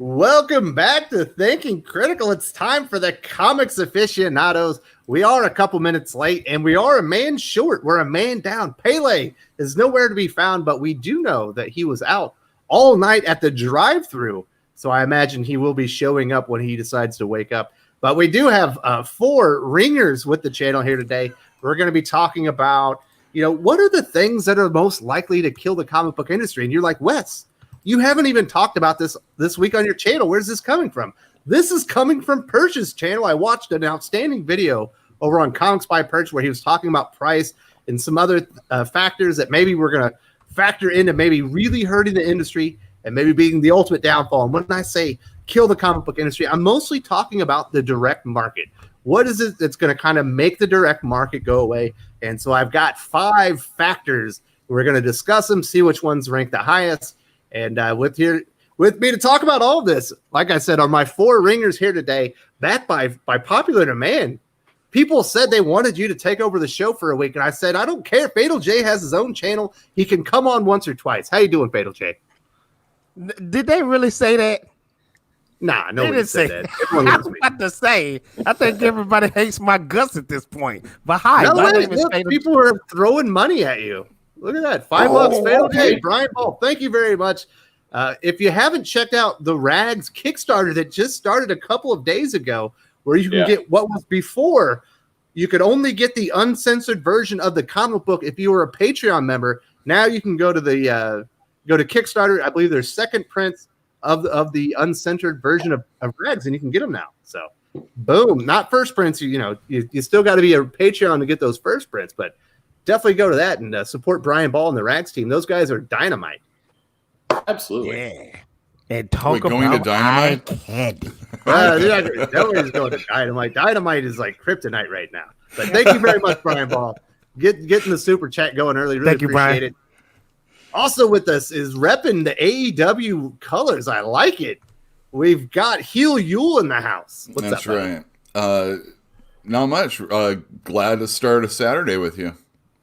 Welcome back to Thinking Critical. It's time for the Comics Aficionados. We are a couple minutes late, and we are a man short. We're a man down. Pele is nowhere to be found, but we do know that he was out all night at the drive-thru, so I imagine he will be showing up when he decides to wake up. But we do have 4 ringers with the channel here today. We're going to be talking about, what are the things that are most likely to kill the comic book industry? And you're like, Wes, you haven't even talked about this week on your channel. Where's this coming from? This is coming from Perch's channel. I watched an outstanding video over on Comics by Perch where he was talking about price and some other factors that maybe we're going to factor into maybe really hurting the industry and maybe being the ultimate downfall. And when I say kill the comic book industry, I'm mostly talking about the direct market. What is it that's going to kind of make the direct market go away? And so I've got 5 factors. We're going to discuss them, see which ones rank the highest. And with me to talk about all of this, like I said, are my 4 ringers here today, backed by popular demand. People said they wanted you to take over the show for a week, and I said, I don't care. Fatal J has his own channel. He can come on once or twice. How you doing, Fatal J? Did they really say that? Nah, nobody said that. I was about to say, I think everybody hates my guts at this point. But hi, people are throwing money at you. Look at that. $5 Fatal J, Brian Ball. Thank you very much. If you haven't checked out the Rags Kickstarter that just started a couple of days ago, where you can get what was before, you could only get the uncensored version of the comic book if you were a Patreon member. Now you can go to Kickstarter. I believe there's second prints of the uncensored version of Rags, and you can get them now. So, boom, not first prints. You still got to be a Patreon to get those first prints, but definitely go to that and support Brian Ball and the Rags team. Those guys are dynamite. Absolutely. Yeah. And talk going about to Dynamite? Nobody's going to Dynamite. Dynamite is like kryptonite right now. But thank you very much, Brian Ball. Getting the super chat going early. Really thank you, appreciate Brian. it. Also with us is repping the AEW colors. I like it. We've got Heel Yule in the house. What's That's up, right. Not much. Glad to start a Saturday with you.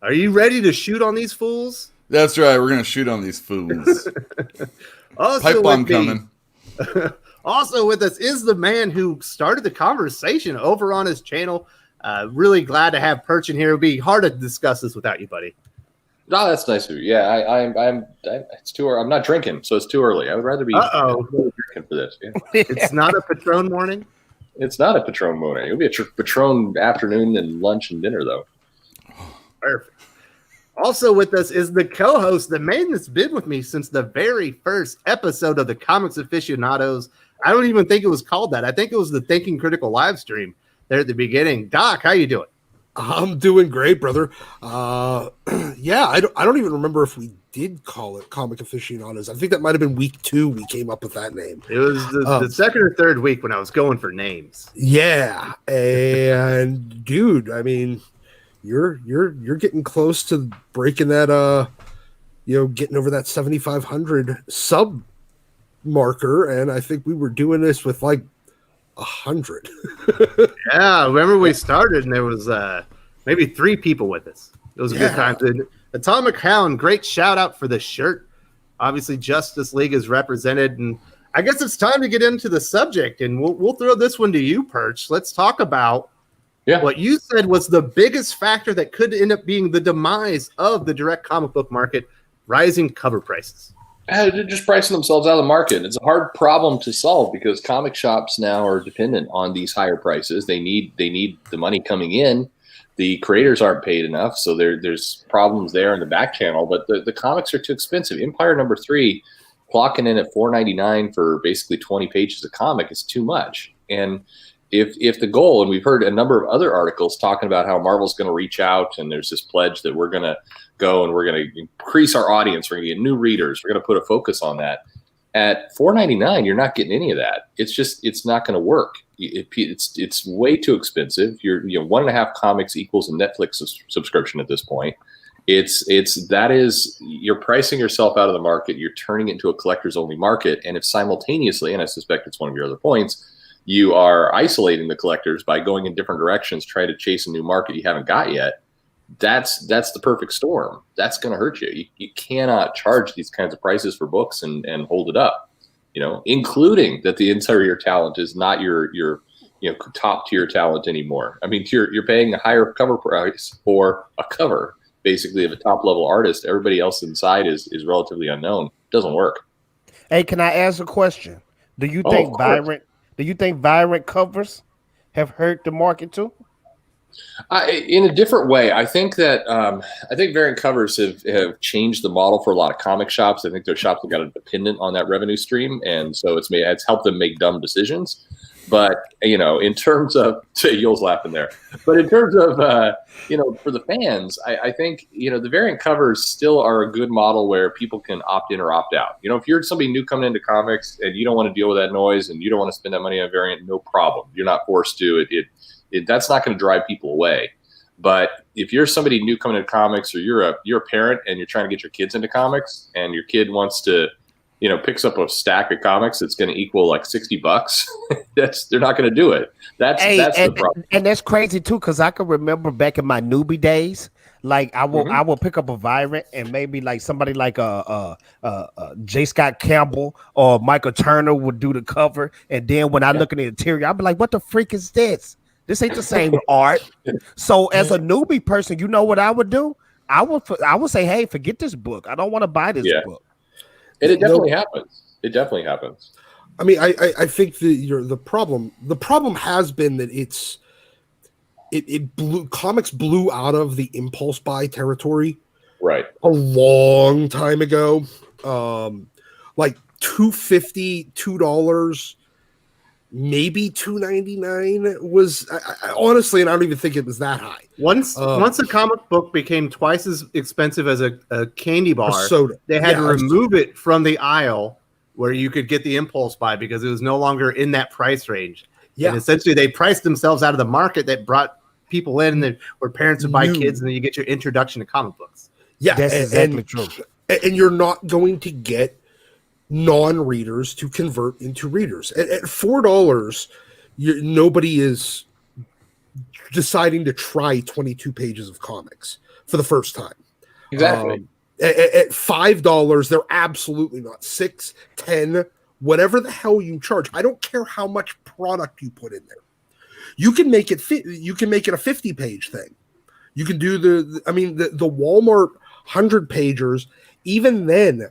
Are you ready to shoot on these fools? That's right. We're going to shoot on these fools. Pipe bomb coming. Also with us is the man who started the conversation over on his channel. Really glad to have Perch in here. It would be hard to discuss this without you, buddy. No, that's nice of you. Yeah, I'm it's too early. I'm not drinking, so it's too early. I would rather be drinking for this. Yeah. It's not a Patron morning? It's not a Patron morning. It'll be a Patron afternoon and lunch and dinner, though. Perfect. Also with us is the co-host, the man that's been with me since the very first episode of the Comics Aficionados. I don't even think it was called that. I think it was the Thinking Critical live stream there at the beginning. Doc, how you doing? I'm doing great, brother. I don't even remember if we did call it Comic Aficionados. I think that might have been week 2 we came up with that name. It was the second or third week when I was going for names. Yeah, and dude, I mean, you're getting close to breaking that getting over that 7,500 sub marker, and I think we were doing this with like 100. Yeah, remember we started and there was maybe 3 people with us. It was a good time. Atomic Hound, great shout out for the shirt. Obviously, Justice League is represented, and I guess it's time to get into the subject. And we'll throw this one to you, Perch. Let's talk about what you said was the biggest factor that could end up being the demise of the direct comic book market: rising cover prices. They're just pricing themselves out of the market. It's a hard problem to solve because comic shops now are dependent on these higher prices. They need the money coming in. The creators aren't paid enough, so there's problems there in the back channel. But the comics are too expensive. Empire #3 clocking in at $4.99 for basically 20 pages of comic is too much. And if the goal, and we've heard a number of other articles talking about how Marvel's going to reach out, and there's this pledge that we're going to go and we're going to increase our audience, we're going to get new readers, we're going to put a focus on that. At $4.99, you're not getting any of that. It's not going to work. It's way too expensive. You're 1.5 comics equals a Netflix subscription at this point. You're pricing yourself out of the market. You're turning it into a collectors only market. And if simultaneously, and I suspect it's one of your other points, you are isolating the collectors by going in different directions, trying to chase a new market you haven't got yet, that's the perfect storm. That's going to hurt you. You cannot charge these kinds of prices for books and hold it up. including that the interior talent is not your top tier talent anymore. I mean, you're paying a higher cover price for a cover, basically, of a top level artist. Everybody else inside is relatively unknown. It doesn't work. Hey, can I ask a question? Do you think Vibrant covers have hurt the market too? In a different way. I think that variant covers have changed the model for a lot of comic shops. I think their shops have got dependent on that revenue stream, and so it's helped them make dumb decisions. But in terms of Yule's laughing there, but in terms of for the fans, I think the variant covers still are a good model where people can opt in or opt out. If you're somebody new coming into comics and you don't want to deal with that noise and you don't want to spend that money on a variant, no problem. You're not forced to. That's not going to drive people away. But if you're somebody new coming into comics, or you're a parent and you're trying to get your kids into comics, and your kid wants to, picks up a stack of comics that's going to equal like $60, they're not going to do it. That's the problem. And that's crazy too, because I can remember back in my newbie days, like I will pick up a Vibrant, and maybe like somebody like J. Scott Campbell or Michael Turner would do the cover, and then when I look at the interior, I'll be like, "What the freak is this? This ain't the same art." So as a newbie person, you know what I would do? I would say, "Hey, forget this book. I don't want to buy this book." And it definitely happens. It definitely happens. I mean, I think the problem has been that comics blew out of the impulse buy territory, right, a long time ago. Like $2.50, $2, maybe $2.99 was I honestly, and I don't even think it was that high. Once a comic book became twice as expensive as a candy bar, soda, they had to remove it from the aisle where you could get the impulse buy because it was no longer in that price range. Yeah, and essentially they priced themselves out of the market that brought people in where parents would buy kids, and then you get your introduction to comic books. Yeah, that's exactly true. And you're not going to get non-readers to convert into readers at $4. Nobody is deciding to try 22 pages of comics for the first time. Exactly. At $5, they're absolutely not. 6, 10, whatever the hell you charge. I don't care how much product you put in there. You can make it fit. You can make it a 50-page thing. You can do the Walmart 100-pagers. Even then,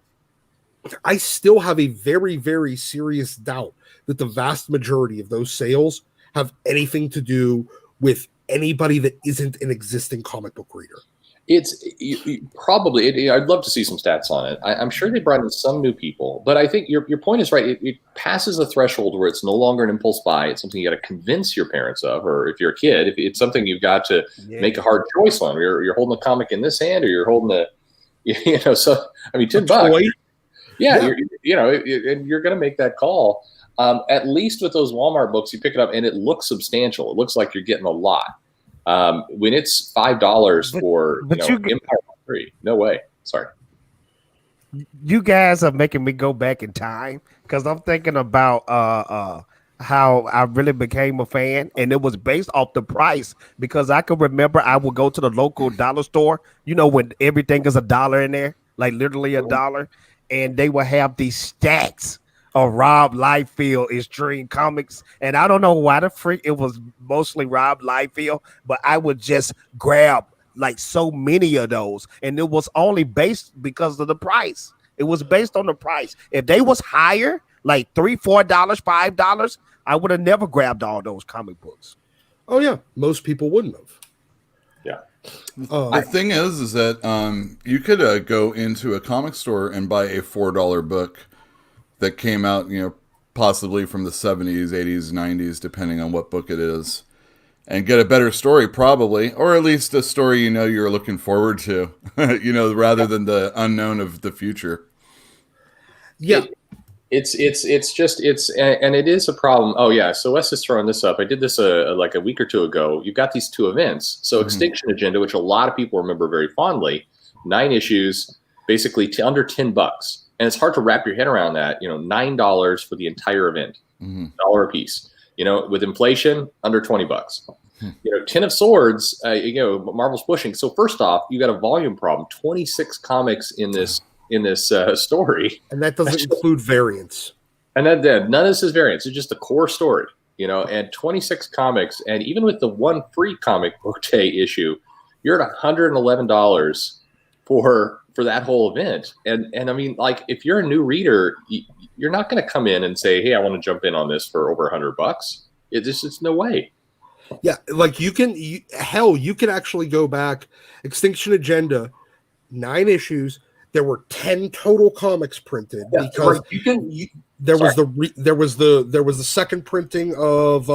I still have a very, very serious doubt that the vast majority of those sales have anything to do with anybody that isn't an existing comic book reader. It's probably. I'd love to see some stats on it. I'm sure they brought in some new people, but I think your point is right. It passes a threshold where it's no longer an impulse buy. It's something you got to convince your parents of, or if you're a kid, if it's something you've got to make a hard choice on. You're holding a comic in this hand, or you're holding So I mean, $10. Yeah, and you're going to make that call. At least with those Walmart books, you pick it up and it looks substantial. It looks like you're getting a lot. When it's $5 for Empire 3, no way. Sorry. You guys are making me go back in time because I'm thinking about how I really became a fan, and it was based off the price, because I can remember I would go to the local dollar store, when everything is $1 in there, like literally $1. And they will have these stacks of Rob Liefeld Extreme Comics. And I don't know why the freak it was mostly Rob Liefeld, but I would just grab like so many of those. And it was only based because of the price. It was based on the price. If they was higher, like $3, $4, $5, I would have never grabbed all those comic books. Oh, yeah. Most people wouldn't have. Yeah. The thing is that you could go into a comic store and buy a $4 book that came out, possibly from the 70s, 80s, 90s, depending on what book it is, and get a better story probably, or at least a story you're looking forward to, rather than the unknown of the future. Yeah. It's and it is a problem. Oh yeah. So Wes is throwing this up. I did this like a week or two ago. You've got these two events. So Extinction Agenda, which a lot of people remember very fondly, 9 issues, basically under $10. And it's hard to wrap your head around that, $9 for the entire event, $1 a piece, with inflation under $20. 10 of Swords, Marvel's pushing. So first off, you got a volume problem, 26 comics in this story, and that doesn't include variants. And then none of this is variants. It's just the core story, and 26 comics. And even with the one free comic book day issue, you're at $111 for that whole event. And I mean, like, if you're a new reader, you're not going to come in and say, hey, I want to jump in on this for over $100. It's no way. Yeah, like you can actually go back. Extinction Agenda, 9 issues. There were 10 total comics printed because there was the second printing of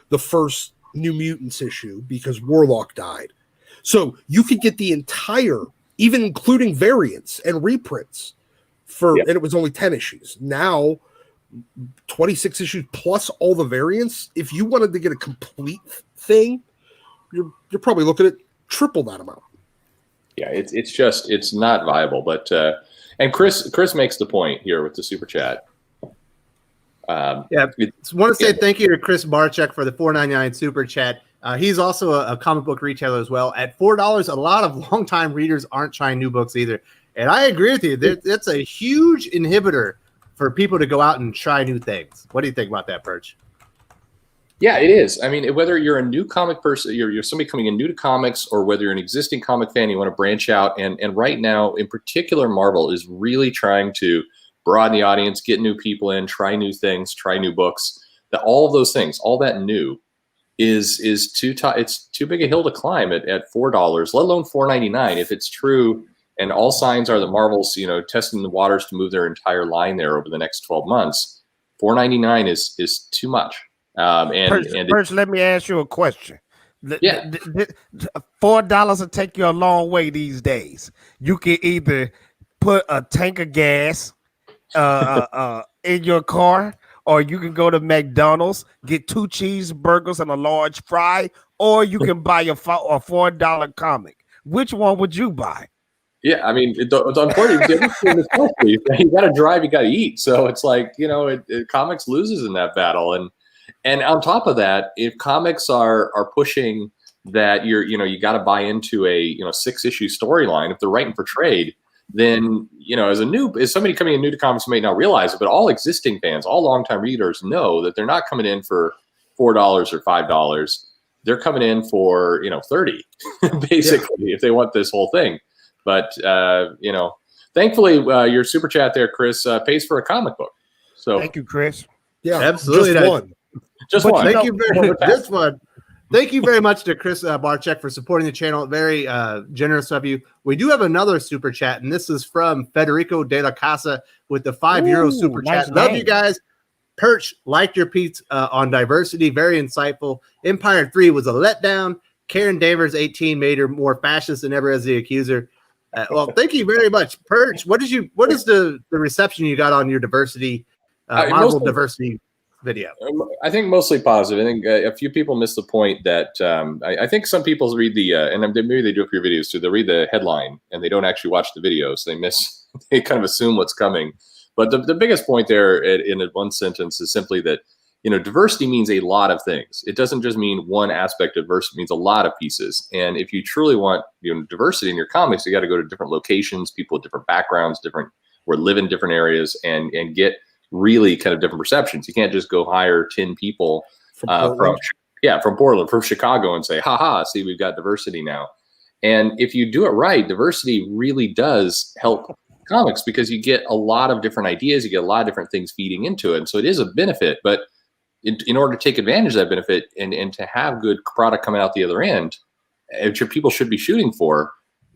the first New Mutants issue because Warlock died. So you could get the entire, even including variants and reprints and it was only 10 issues. Now 26 issues plus all the variants. If you wanted to get a complete thing, you're probably looking at triple that amount. Yeah, it's not viable. But and Chris makes the point here with the super chat. Want to say thank you to Chris Barchek for the $4.99 super chat. He's also a comic book retailer as well. At $4, a lot of longtime readers aren't trying new books either. And I agree with you. That's a huge inhibitor for people to go out and try new things. What do you think about that, Perch? Yeah, it is. I mean, whether you're a new comic person, you're somebody coming in new to comics, or whether you're an existing comic fan, you want to branch out. And right now, in particular, Marvel is really trying to broaden the audience, get new people in, try new things, try new books. All of those things, all that new is it's too big a hill to climb at $4, let alone $4.99. If it's true, and all signs are that Marvel's testing the waters to move their entire line there over the next 12 months, $4.99 is too much. First, let me ask you a question. $4 will take you a long way these days. You can either put a tank of gas in your car, or you can go to McDonald's, get 2 cheeseburgers and a large fry, or you can buy a $4 comic. Which one would you buy? Yeah, I mean, it's unfortunately, you got to drive, you got to eat. So it's like, comics loses in that battle. And on top of that, if comics are pushing that you got to buy into a 6-issue storyline, if they're writing for trade, then as somebody coming in new to comics may not realize it, but all existing fans, all longtime readers know that they're not coming in for $4 or $5. They're coming in for $30 basically if they want this whole thing. But thankfully, your super chat there, Chris, pays for a comic book. So thank you, Chris. Yeah, absolutely. Just one. Thank you very much. Just one. Thank you very much to Chris Barchek for supporting the channel. Very generous of you. We do have another super chat, and this is from Federico de la Casa with the €5 super chat. Love you guys. Perch, liked your piece on diversity. Very insightful. Empire 3 was a letdown. Karen Danvers 18 made her more fascist than ever as the accuser. Well, thank you very much, Perch. What is the reception you got on your diversity, Marvel diversity video? I think mostly positive. I think a few people missed the point that I think some people read the and maybe they do it for your videos too. They read the headline and they don't actually watch the videos. They kind of assume what's coming. But the biggest point there in one sentence is simply that diversity means a lot of things. It doesn't just mean one aspect of diversity. It means a lot of pieces. And if you truly want diversity in your comics, you got to go to different locations, people with different backgrounds, or live in different areas, and get really kind of different perceptions. You can't just go hire 10 people from Portland, from Chicago, and say, haha, see, we've got diversity now. And if you do it right, diversity really does help comics because you get a lot of different ideas, you get a lot of different things feeding into it. And so it is a benefit, but in order to take advantage of that benefit and to have good product coming out the other end, which your people should be shooting for,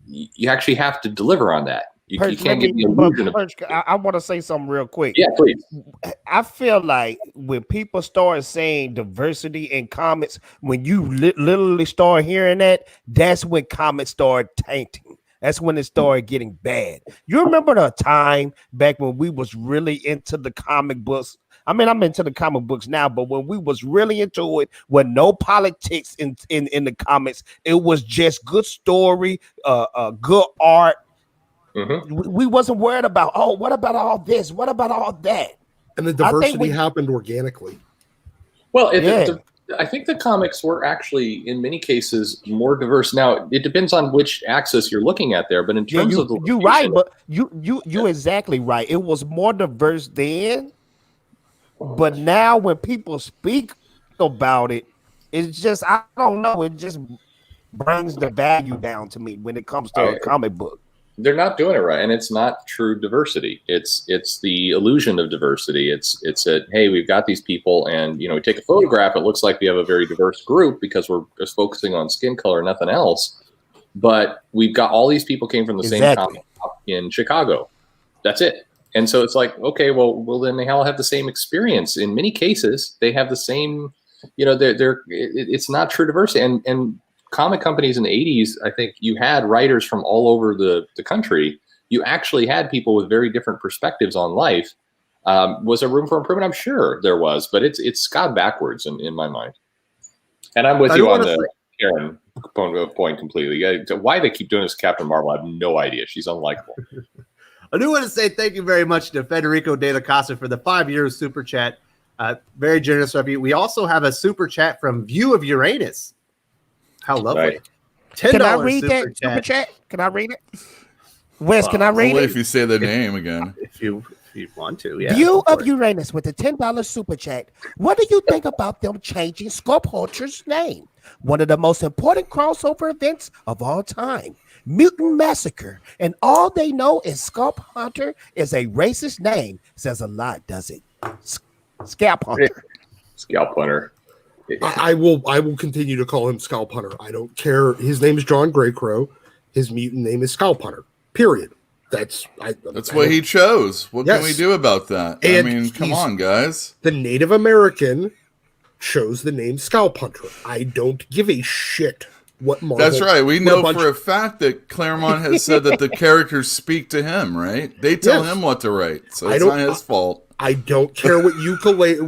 you actually have to deliver on that. You can't get the illusion of it. I want to say something real quick. Yeah, please. I feel like when people start saying diversity in comics, when you literally start hearing that, that's when comics start tainting. That's when it started getting bad. You remember the time back when we was really into the comic books? I mean, I'm into the comic books now, but when we was really into it, with no politics in the comics, it was just good story, good art. Mm-hmm. We wasn't worried about, what about all this? What about all that? And the diversity happened organically. Well, I think the comics were actually, in many cases, more diverse. Now, it depends on which axis you're looking at there, but in terms of the you're right, but you exactly right. It was more diverse then, But now when people speak about it, it's just, I don't know, it just brings the value down to me when it comes to a comic book. They're not doing it right, and it's not true diversity. It's the illusion of diversity. It's that, hey, we've got these people, and we take a photograph. It looks like we have a very diverse group because we're just focusing on skin color, nothing else. But we've got all these people came from the same comic shop in Chicago. That's it. And so it's like, okay, well then they all have the same experience. In many cases, they have the same. It's not true diversity, and comic companies in the 80s, I think you had writers from all over the country. You actually had people with very different perspectives on life. Was there room for improvement? I'm sure there was, but it's gone backwards in my mind. And I'm with you on the Karen point completely. Why they keep doing this to Captain Marvel, I have no idea. She's unlikable. I do want to say thank you very much to Federico De La Casa for the 5 years super chat. Very generous of you. We also have a super chat from View of Uranus. How lovely. Right. $10 Can I read that super super chat? Can I read it? Wes, can I read Only it? if you say the name again. If you want to, yeah. View of Uranus with a $10 super chat. What do you think about them changing Sculpt Hunter's name? One of the most important crossover events of all time. Mutant Massacre. And all they know is Sculpt Hunter is a racist name. Says a lot, does it? Scalp Hunter. Scalp Hunter. I will continue to call him Scalp Hunter. I don't care. His name is John Greycrow. His mutant name is Scalp Hunter. Period. That's what he chose. What Yes. can we do about that? And I mean, come on, guys. The Native American chose the name Scalp Hunter. I don't give a shit what Marvel. That's right. We what know for a fact that Claremont has said that the characters speak to him, right? They tell him what to write, so it's not his fault. I don't care what ukulele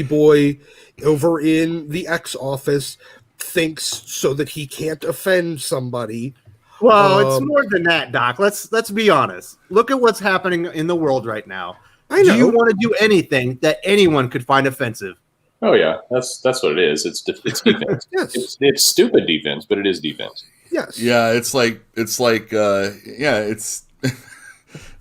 boy over in the X office thinks, so that he can't offend somebody. Well, it's more than that, Doc. Let's be honest. Look at what's happening in the world right now. I know. Do you want to do anything that anyone could find offensive? Oh yeah, that's what it is. It's defense. Yes. It's stupid defense, but it is defense. Yes. Yeah, it's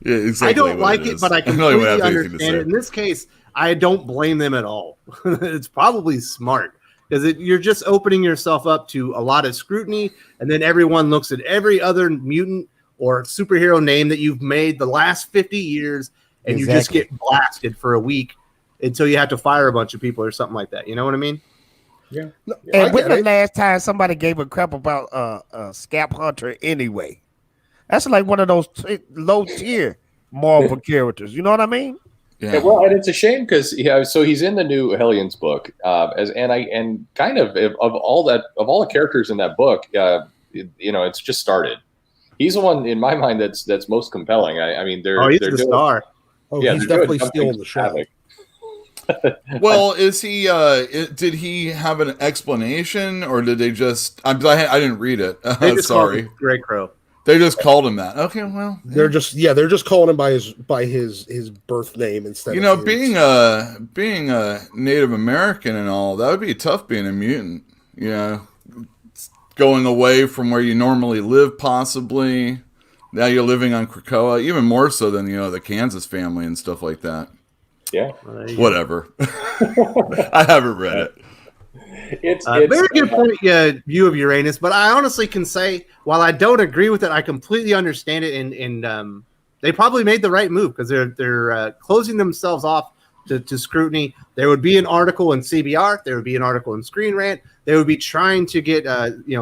yeah, exactly. I don't like it, it, but I completely understand it. In this case, I don't blame them at all. It's probably smart because you're just opening yourself up to a lot of scrutiny, and then everyone looks at every other mutant or superhero name that you've made the last 50 years, and you just get blasted for a week until you have to fire a bunch of people or something like that. You know what I mean? Yeah. And when the last time somebody gave a crap about Scalp Hunter anyway? That's like one of those low tier Marvel characters. You know what I mean? Yeah. Well, and it's a shame because so he's in the new Hellions book, and kind of all the characters in that book, it's just started. He's the one in my mind that's most compelling. I mean, he's the star. Oh, yeah, he's definitely stealing the show. Well, is he? Did he have an explanation, or did they just? I didn't read it. Sorry, Greycrow. They just called him that. Okay, well, they're just calling him by his birth name instead. Being a Native American and all that would be tough being a mutant. Going away from where you normally live, possibly. Now you're living on Krakoa, even more so than the Kansas family and stuff like that. Yeah, whatever. I haven't read it. It's very good point, View of Uranus. But I honestly can say, while I don't agree with it, I completely understand it, and they probably made the right move because they're closing themselves off to scrutiny. There would be an article in CBR, there would be an article in Screen Rant. They would be trying to get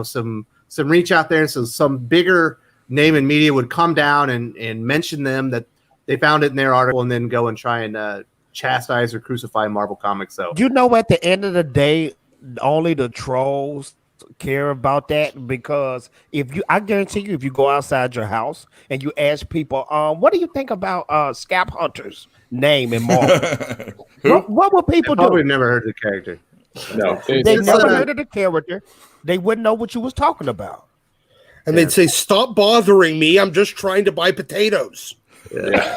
some reach out there, so some bigger name in media would come down and mention them that they found it in their article, and then go and try and chastise or crucify Marvel Comics. So at the end of the day, only the trolls care about that, because I guarantee you, if you go outside your house and you ask people, what do you think about Scalp Hunter's name in Marvel? what would people do? Probably never heard of the character. No, they never heard of the character. They wouldn't know what you was talking about. And they'd say, "Stop bothering me. I'm just trying to buy potatoes." Yeah,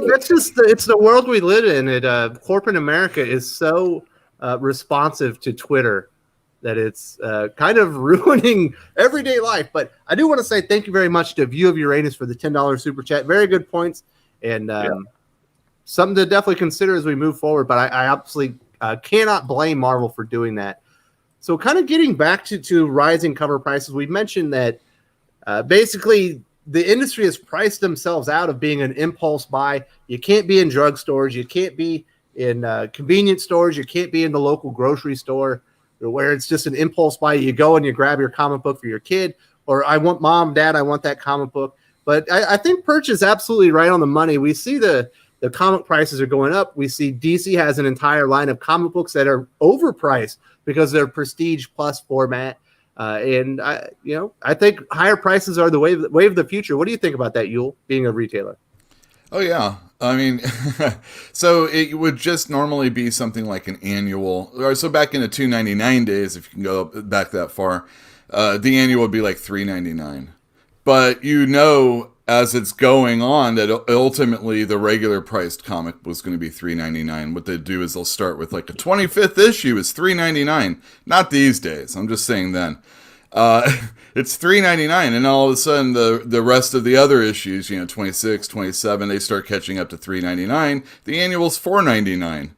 that's just it's the world we live in. Corporate America is so responsive to Twitter that it's kind of ruining everyday life. But I do want to say thank you very much to View of Uranus for the $10 super chat. Very good points, and something to definitely consider as we move forward. But I absolutely cannot blame Marvel for doing that. So kind of getting back to rising cover prices, we mentioned that basically the industry has priced themselves out of being an impulse buy. You can't be in drugstores. You can't be in convenience stores. You can't be in the local grocery store where it's just an impulse buy. You go and you grab your comic book for your kid, or I want mom, dad, I want that comic book. But I think Perch is absolutely right on the money. We see the comic prices are going up. We see DC has an entire line of comic books that are overpriced because they're prestige plus format. And I think higher prices are the wave of the future. What do you think about that, Yule, being a retailer? Oh yeah, I mean, so it would just normally be something like an annual. Or so back in the $2.99 days, if you can go back that far, the annual would be like $3.99. But as it's going on, that ultimately the regular priced comic was going to be $3.99. What they do is they'll start with like the 25th issue is $3.99. Not these days. I'm just saying then. It's $3.99, and all of a sudden the rest of the other issues, 26, 27, they start catching up to $3.99. The annual's $4.99.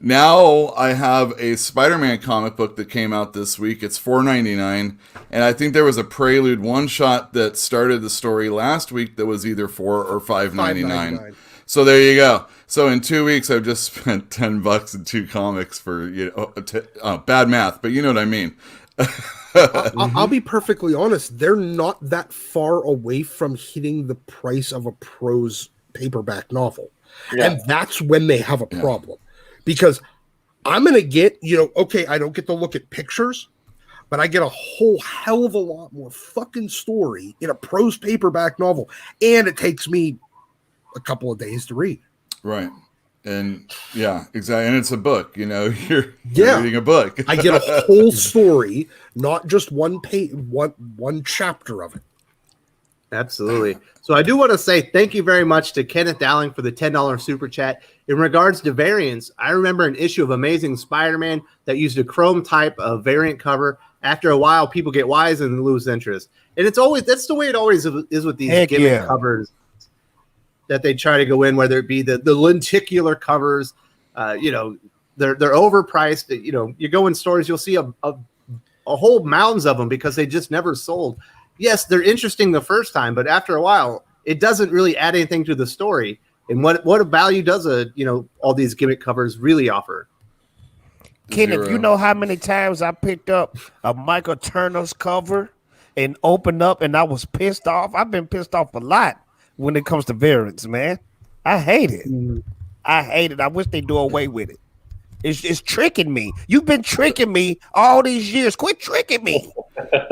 Now I have a Spider-Man comic book that came out this week. It's $4.99, and I think there was a Prelude one-shot that started the story last week that was either $4 or $5.99. So there you go. So in 2 weeks, I've just spent $10 in 2 comics for bad math, but you know what I mean. I'll be perfectly honest. They're not that far away from hitting the price of a prose paperback novel, and that's when they have a problem. Because I'm going to get, okay, I don't get to look at pictures, but I get a whole hell of a lot more fucking story in a prose paperback novel. And it takes me a couple of days to read. Right. And yeah, exactly. And it's a book, you're reading a book. I get a whole story, not just one page, one chapter of it. Absolutely. So I do want to say thank you very much to Kenneth Dowling for the $10 super chat. In regards to variants, I remember an issue of Amazing Spider-Man that used a chrome type of variant cover. After a while, people get wise and lose interest. And that's the way it always is with these gimmick covers that they try to go in, whether it be the lenticular covers, they're overpriced. You go in stores, you'll see a whole mounds of them because they just never sold. Yes, they're interesting the first time, but after a while, it doesn't really add anything to the story. And what value does all these gimmick covers really offer? Kenneth, you know how many times I picked up a Michael Turner's cover and opened up and I was pissed off? I've been pissed off a lot when it comes to variants, man. I hate it. I hate it. I wish they do away with it. It's tricking me. You've been tricking me all these years. Quit tricking me.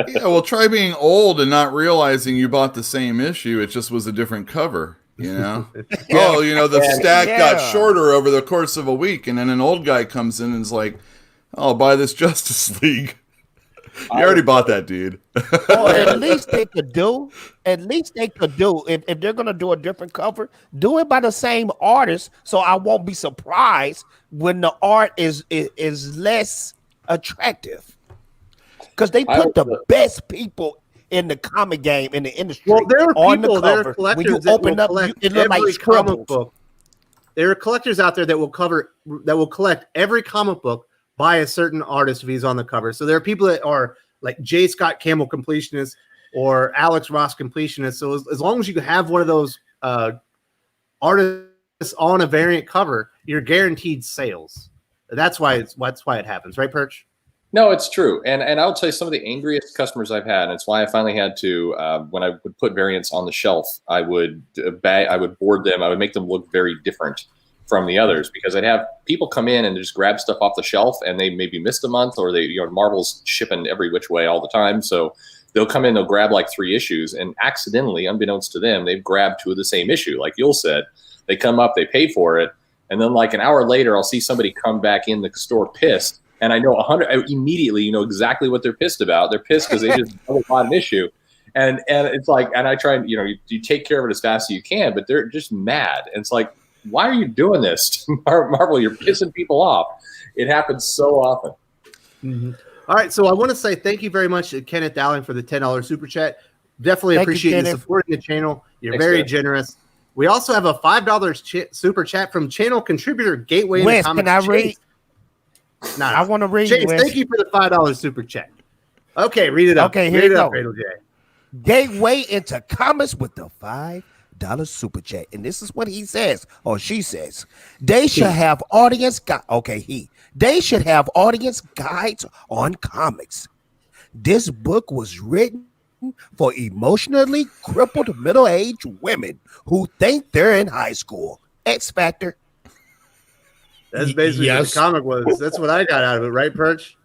Yeah, well, try being old and not realizing you bought the same issue. It just was a different cover, the stack got shorter over the course of a week, and then an old guy comes in and is like, I'll buy this Justice League. You already bought that, dude. Well, at least they could do, if they're going to do a different cover, do it by the same artist so I won't be surprised when the art is less attractive. Because they put the best people in the comic game, in the industry, well, there are on people, the cover. When you open up, it looks like comic book. There are collectors out there that will collect every comic book by a certain artist if he's on the cover. So there are people that are like J. Scott Campbell completionists or Alex Ross completionists. So as long as you have one of those artists on a variant cover, you're guaranteed sales. That's why it happens, right, Perch? No, it's true. And I'll tell you, some of the angriest customers I've had, and it's why I finally had to, when I would put variants on the shelf, I would board them. I would make them look very different from the others, because I'd have people come in and just grab stuff off the shelf, and they maybe missed a month, or Marvel's shipping every which way all the time. So they'll come in, they'll grab like 3 issues, and accidentally, unbeknownst to them, they've grabbed 2 of the same issue. Like Yul said, they come up, they pay for it, and then like an hour later, I'll see somebody come back in the store pissed, and I know immediately, exactly what they're pissed about. They're pissed because they just bought an issue. And it's like, and I try and, you take care of it as fast as you can, but they're just mad. And it's like, why are you doing this, Marvel? You're pissing people off. It happens so often. Mm-hmm. All right, so I want to say thank you very much to Kenneth Dowling for the $10 super chat. Definitely appreciate you supporting the channel. You're very generous. We also have a $5 super chat from channel contributor Gateway. Wes, can I read? No, I want to read. Chase, Wes. thank you for the $5 super chat. Okay, read it up. Okay, read here it you up, go. Cradle J. Gateway into comments with the $5 super chat, and this is what he says or she says. They should have audience They should have audience guides on comics. This book was written for emotionally crippled middle-aged women who think they're in high school. X Factor. That's basically what the comic was. That's what I got out of it, right, Perch?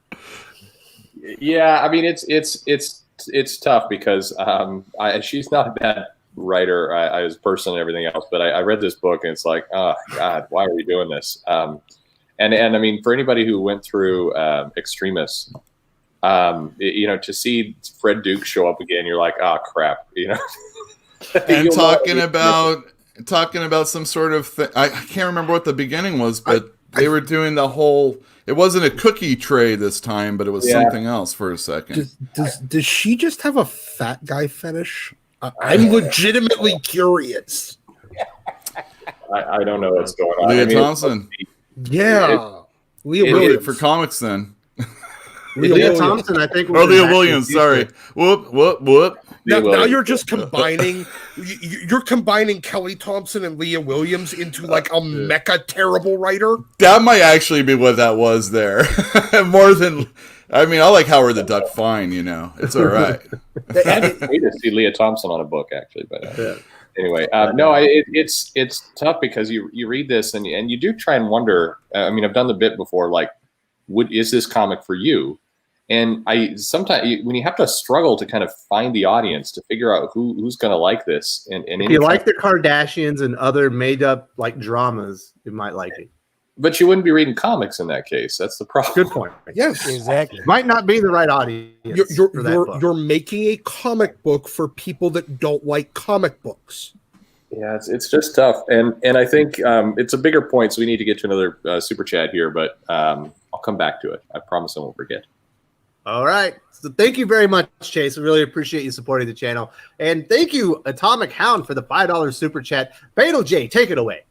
Yeah, I mean it's tough because she's not a bad writer as a person and everything else, but I read this book and it's like, oh God, why are we doing this? And I mean, for anybody who went through Extremis, to see Fred Duke show up again, you're like, oh crap, And talking about some sort of thing. I can't remember what the beginning was, but they were doing the whole. It wasn't a cookie tray this time, but it was something else for a second. Does she just have a fat guy fetish? I'm legitimately curious. I don't know what's going on. Leah Thompson. Yeah. Leah Williams. For comics then. Leah Thompson, I think. Or Leah Williams, sorry. Whoop. Now you're just combining. You're combining Kelly Thompson and Leah Williams into like a mecha terrible writer. That might actually be what that was there. More than, I mean, I like Howard the Duck fine. It's all right. I hate to see Leah Thompson on a book actually, but anyway, no, it's tough because you read this and you do try and wonder. I mean, I've done the bit before, like, is this comic for you? And sometimes when you have to struggle to kind of find the audience to figure out who's going to like this, and if you like the Kardashians and other made up like dramas, you might like it. But you wouldn't be reading comics in that case. That's the problem. Good point. Yes, exactly. Might not be the right audience. You're making a comic book for people that don't like comic books. Yeah, it's just tough, and I think it's a bigger point. So we need to get to another super chat here, but I'll come back to it. I promise I won't forget. All right. So thank you very much, Chase. I really appreciate you supporting the channel. And thank you, Atomic Hound, for the $5 super chat. Fatal J, take it away.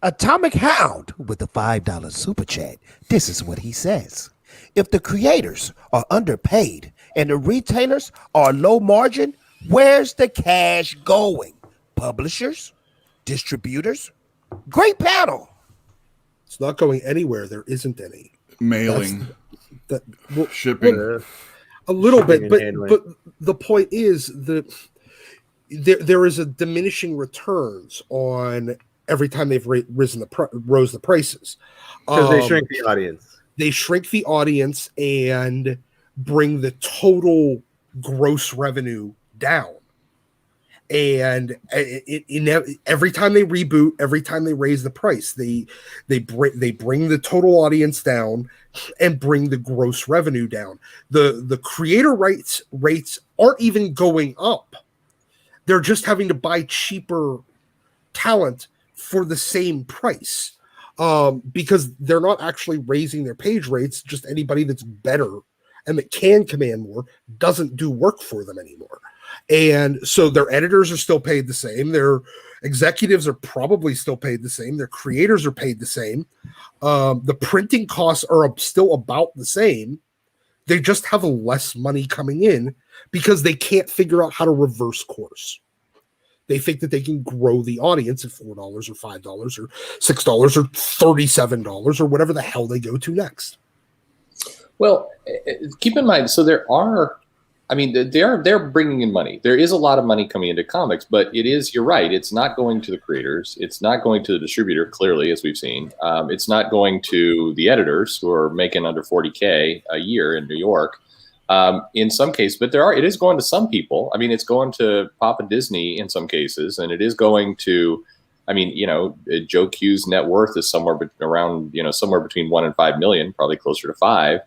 Atomic Hound with the $5 super chat. This is what he says. If the creators are underpaid and the retailers are low margin, where's the cash going? Publishers? Distributors? Great panel. It's not going anywhere. There isn't any. Mailing. Shipping. A little bit, but the point is that there is a diminishing returns on every time they've rose the prices. Because they shrink the audience. They shrink the audience and bring the total gross revenue down. And every time they reboot, every time they raise the price, they bring the total audience down and bring the gross revenue down. The creator rates aren't even going up. They're just having to buy cheaper talent for the same price, because they're not actually raising their page rates. Just anybody that's better and that can command more doesn't do work for them anymore. And so their editors are still paid the same. Their executives are probably still paid the same. Their creators are paid the same. The printing costs are still about the same. They just have less money coming in because they can't figure out how to reverse course. They think that they can grow the audience at $4 or $5 or $6 or $37 or whatever the hell they go to next. Well, keep in mind, so they're bringing in money. There is a lot of money coming into comics, but you're right. It's not going to the creators. It's not going to the distributor, clearly, as we've seen. It's not going to the editors who are making under $40K a year in New York. In some cases, but it is going to some people. I mean, it's going to Papa Disney in some cases, and it is going to, Joe Q's net worth is somewhere between 1 and 5 million, probably closer to 5.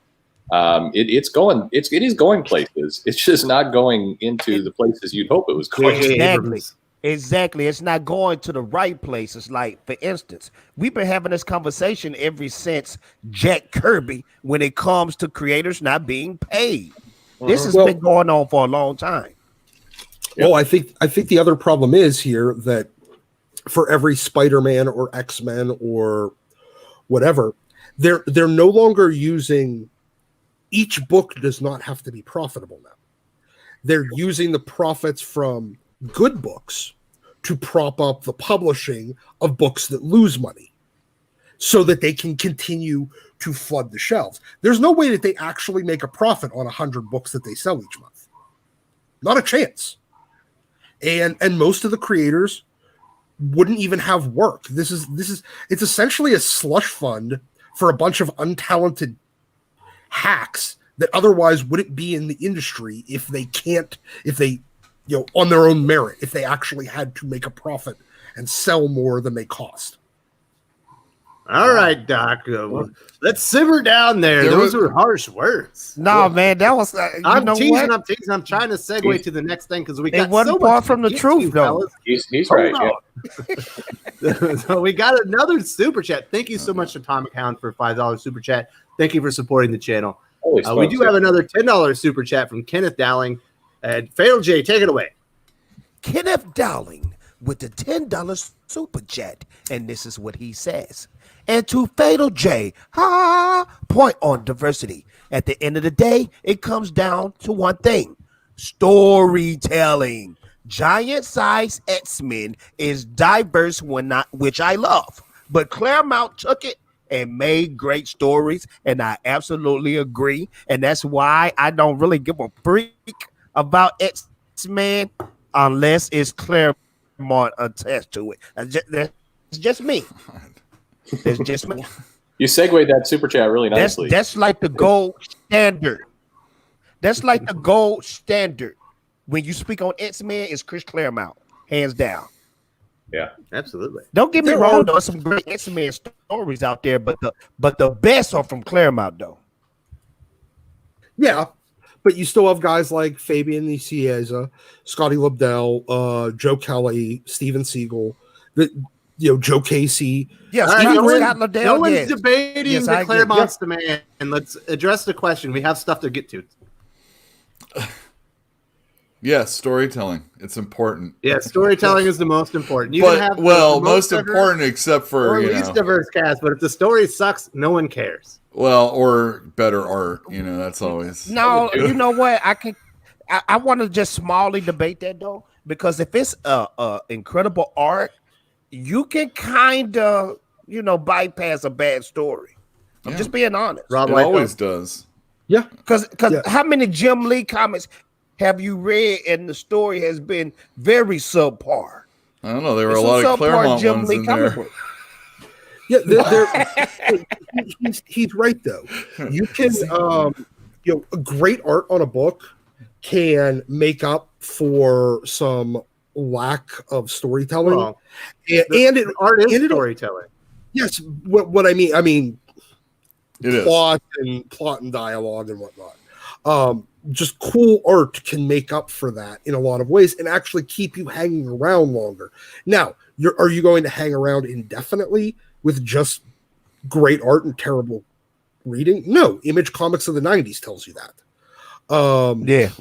It is going places. It's just not going into the places you'd hope it was going. Exactly. It's not going to the right places. Like, for instance, we've been having this conversation ever since Jack Kirby when it comes to creators not being paid. This has been going on for a long time. Oh, I think the other problem is here that for every Spider-Man or X-Men or whatever, they're no longer using, each book does not have to be profitable now. They're using the profits from good books to prop up the publishing of books that lose money so that they can continue to flood the shelves. There's no way that they actually make a profit on 100 books that they sell each month. Not a chance. And most of the creators wouldn't even have work. It's essentially a slush fund for a bunch of untalented hacks that otherwise wouldn't be in the industry if they on their own merit, if they actually had to make a profit and sell more than they cost. All right, Doc. Let's simmer down there. Those were harsh words. No, man, that was. I'm teasing. I'm trying to segue to the next thing because we got it wasn't so far much from the truth, though. He's right. Yeah. So we got another super chat. Thank you so much, Atomic Hound, for $5 super chat. Thank you for supporting the channel. We do have another $10 super chat from Kenneth Dowling. And Fatal J, take it away. Kenneth Dowling with the $10 super chat, and this is what he says. And to Fatal J, point on diversity. At the end of the day, it comes down to one thing: storytelling. Giant size X-Men is diverse which I love. But Claremont took it and made great stories, and I absolutely agree. And that's why I don't really give a freak about X-Men unless it's Claremont attached to it. It's just me. It's just me. You segued that super chat really nicely. That's like the gold standard. That's like the gold standard. When you speak on X-Men, it's Chris Claremont, hands down. Yeah, absolutely. Don't get me wrong, though. Some great X-Men stories out there, but the best are from Claremont, though. Yeah, but you still have guys like Fabian Nicieza, Scotty Lobdell, Joe Kelly, Steven Seagal, Joe Casey. Yes, no one's debating the Claremont's demand. And let's address the question. We have stuff to get to. Yes, storytelling. It's important. Yeah, storytelling is the most important. You but, can have most important except for least diverse cast. But if the story sucks, no one cares. Well, or better art. That's always. No, you know what? I want to just smallly debate that though, because if it's incredible art, you can kind of bypass a bad story. I'm just being honest. Rob always does. Yeah, because how many Jim Lee comics have you read and the story has been very subpar? I don't know. There were a lot of Claremont ones in there. Yeah, he's right though. You can, great art on a book can make up for some lack of storytelling, and art is storytelling. Yes, what I mean, it plot and dialogue and whatnot. Just cool art can make up for that in a lot of ways and actually keep you hanging around longer. Now, are you going to hang around indefinitely with just great art and terrible reading? No, Image Comics of the 90s tells you that. Yeah.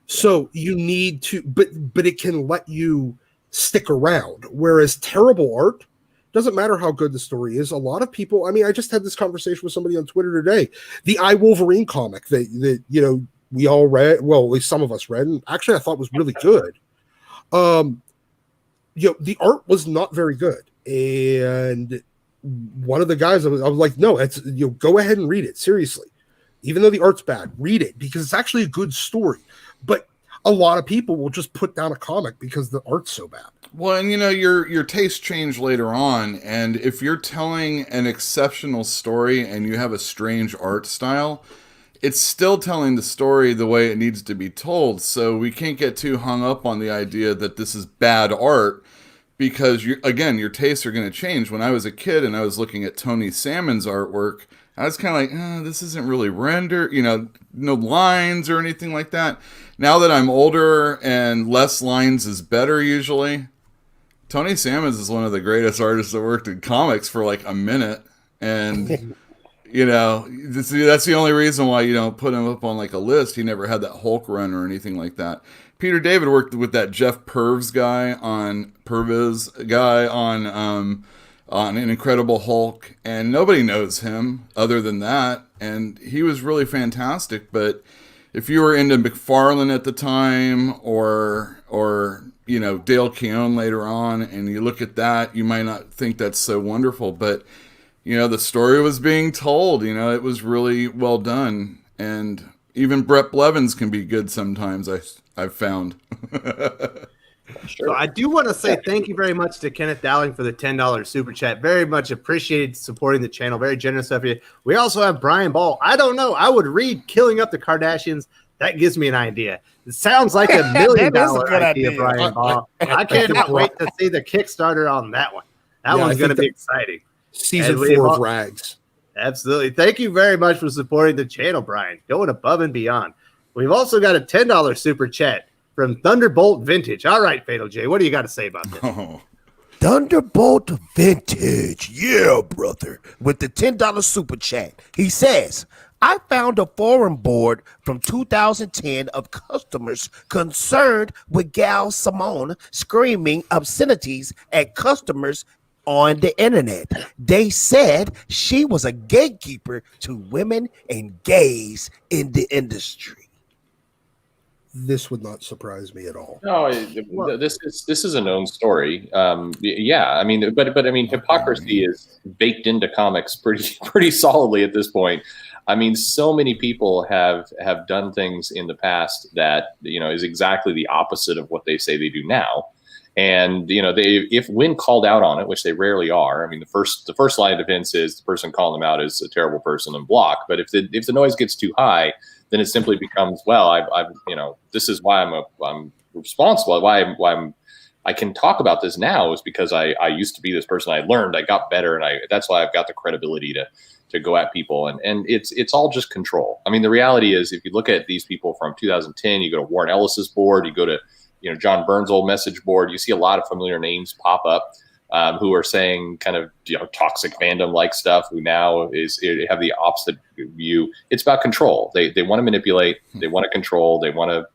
So you need to, but it can let you stick around. Whereas terrible art, doesn't matter how good the story is. A lot of people, I just had this conversation with somebody on Twitter today. The I, Wolverine comic that we all read, well, at least some of us read, and actually I thought was really good. The art was not very good. And one of the guys, I was like, no, it's go ahead and read it. Seriously. Even though the art's bad, read it because it's actually a good story. But a lot of people will just put down a comic because the art's so bad. Well, and your tastes change later on, and if you're telling an exceptional story and you have a strange art style, it's still telling the story the way it needs to be told. So we can't get too hung up on the idea that this is bad art because your tastes are going to change. When I was a kid and I was looking at Tony Salmon's artwork, I was kind of like, this isn't really rendered, no lines or anything like that. Now that I'm older and less lines is better usually, Tony Salmons is one of the greatest artists that worked in comics for like a minute. And, that's the only reason why you don't put him up on like a list. He never had that Hulk run or anything like that. Peter David worked with that Jeff Purves guy on an Incredible Hulk, and nobody knows him other than that. And he was really fantastic. But if you were into McFarlane at the time, or Dale Keown later on, and you look at that, you might not think that's so wonderful. But the story was being told. It was really well done, and even Brett Blevins can be good sometimes. I've found. Sure. So I do want to say thank you very much to Kenneth Dowling for the $10 super chat. Very much appreciated supporting the channel. Very generous of you. We also have Brian Ball. I don't know. I would read Killing Up the Kardashians. That gives me an idea. It sounds like $1 million idea, Brian Ball. I cannot wait to see the Kickstarter on that one. That one's going to be exciting. Season 4 of Rags. Absolutely. Thank you very much for supporting the channel, Brian. Going above and beyond. We've also got a $10 super chat from Thunderbolt Vintage. All right, Fatal J, what do you got to say about this? Oh. Thunderbolt Vintage. Yeah, brother. With the $10 super chat. He says, I found a forum board from 2010 of customers concerned with Gal Simone screaming obscenities at customers on the internet. They said she was a gatekeeper to women and gays in the industry. This would not surprise me at all. No, this is a known story. Yeah, I mean, but hypocrisy is baked into comics pretty solidly at this point. I mean, so many people have done things in the past that is exactly the opposite of what they say they do now. And if when called out on it, which they rarely are, I mean, the first line of defense is the person calling them out is a terrible person and block. But if the noise gets too high, then it simply becomes, well, this is why I'm responsible. I can talk about this now is because I used to be this person. I learned, I got better, and that's why I've got the credibility to go at people. And it's all just control. I mean, the reality is, if you look at these people from 2010, you go to Warren Ellis's board, you go to John Burns' old message board, you see a lot of familiar names pop up. Who are saying kind of toxic fandom like stuff, who now have the opposite view. It's about control. They want to manipulate, they want to control, they want to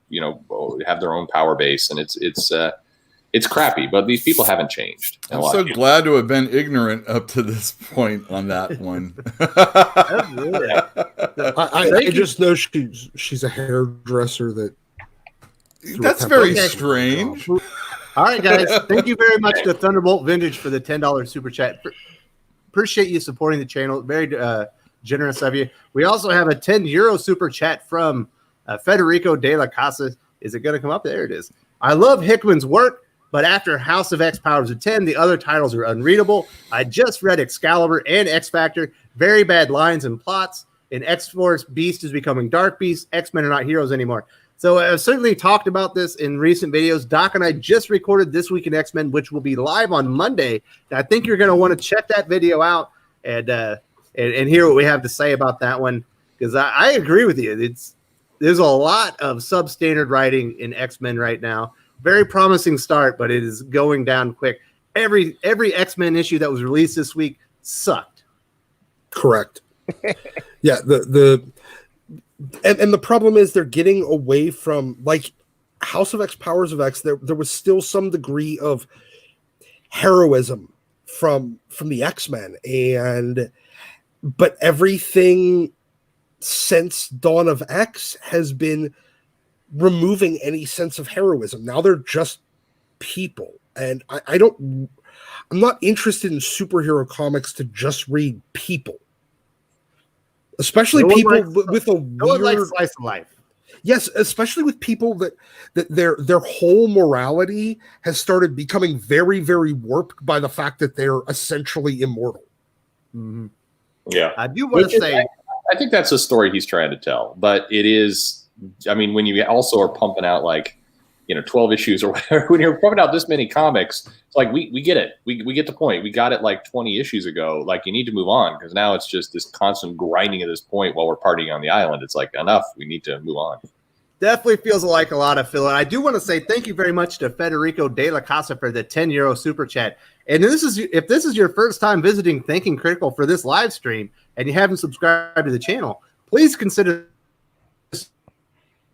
have their own power base, and it's crappy. But these people haven't changed. I'm so glad to have been ignorant up to this point on that one. I just know she's a hairdresser that. That's very strange. All right, guys. Thank you very much to Thunderbolt Vintage for the $10 super chat. Appreciate you supporting the channel. Very generous of you. We also have a €10 super chat from Federico de la Casa. Is it going to come up? There it is. I love Hickman's work, but after House of X Powers of 10, the other titles are unreadable. I just read Excalibur and X Factor. Very bad lines and plots. In X-Force, Beast is becoming Dark Beast. X-Men are not heroes anymore. So I've certainly talked about this in recent videos. Doc and I just recorded This Week in X-Men, which will be live on Monday. I think you're going to want to check that video out and hear what we have to say about that one, because I agree with you. There's a lot of substandard writing in X-Men right now. Very promising start, but it is going down quick. Every X-Men issue that was released this week sucked. Correct. Yeah, And the problem is they're getting away from, like, House of X, Powers of X. There was still some degree of heroism from the X-Men, but everything since Dawn of X has been removing any sense of heroism. Now they're just people, and I'm not interested in superhero comics to just read people. Especially people with a weird slice of life. Yes, especially with people that their whole morality has started becoming very, very warped by the fact that they're essentially immortal. Mm-hmm. Yeah, I do want to say, I think that's a story he's trying to tell, but it is. I mean, when you also are pumping out 12 issues or whatever, when you're pumping out this many comics, it's like, we get it. We get the point. We got it 20 issues ago. You need to move on, because now it's just this constant grinding at this point while we're partying on the island. It's enough. We need to move on. Definitely feels like a lot of filler. I do want to say thank you very much to Federico de la Casa for the €10 super chat. And if this is your first time visiting Thinking Critical for this live stream and you haven't subscribed to the channel, please consider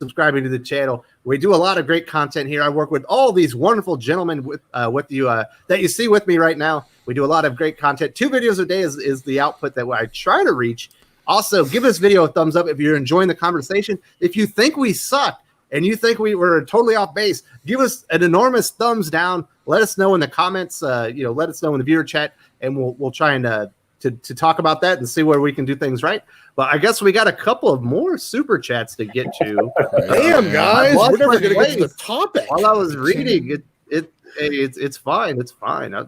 subscribing to the channel. We do a lot of great content here. I work with all these wonderful gentlemen with you that you see with me right now. We do a lot of great content. 2 videos a day is the output that I try to reach. Also, give this video a thumbs up if you're enjoying the conversation. If you think we suck and you think we were totally off base, give us an enormous thumbs down. Let us know in the comments. Let us know in the viewer chat, and we'll try and to talk about that and see where we can do things right. But I guess we got a couple of more super chats to get to. Damn, guys, we're never going to get to the topic. While I was reading it's fine. It's fine. I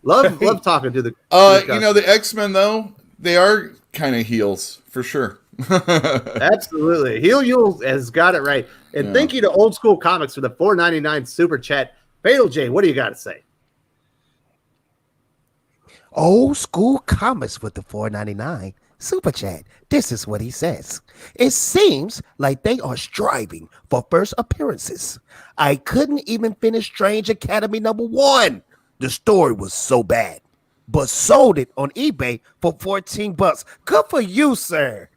love talking to the. The X-Men though, they are kind of heels for sure. Absolutely, Heel has got it right. And thank you to Old School Comics for the $4.99 super chat. Fatal J, what do you got to say? Old School Comics with the $4.99 super chat. This is what he says. It seems like they are striving for first appearances. I couldn't even finish Strange Academy #1. The story was so bad, but sold it on eBay for $14. Good for you, sir.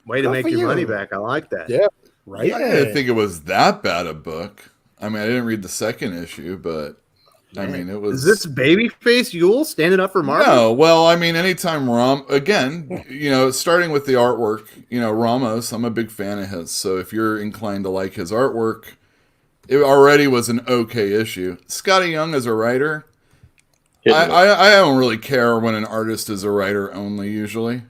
Way to make your money back. I like that. Yeah, right. I didn't think it was that bad a book. I mean, I didn't read the second issue, but I mean, it was. Is this babyface Yule standing up for Marvel? No, well, I mean, anytime starting with the artwork, Ramos, I'm a big fan of his. So if you're inclined to like his artwork, it already was an okay issue. Scotty Young as a writer, I don't really care when an artist is a writer only, usually.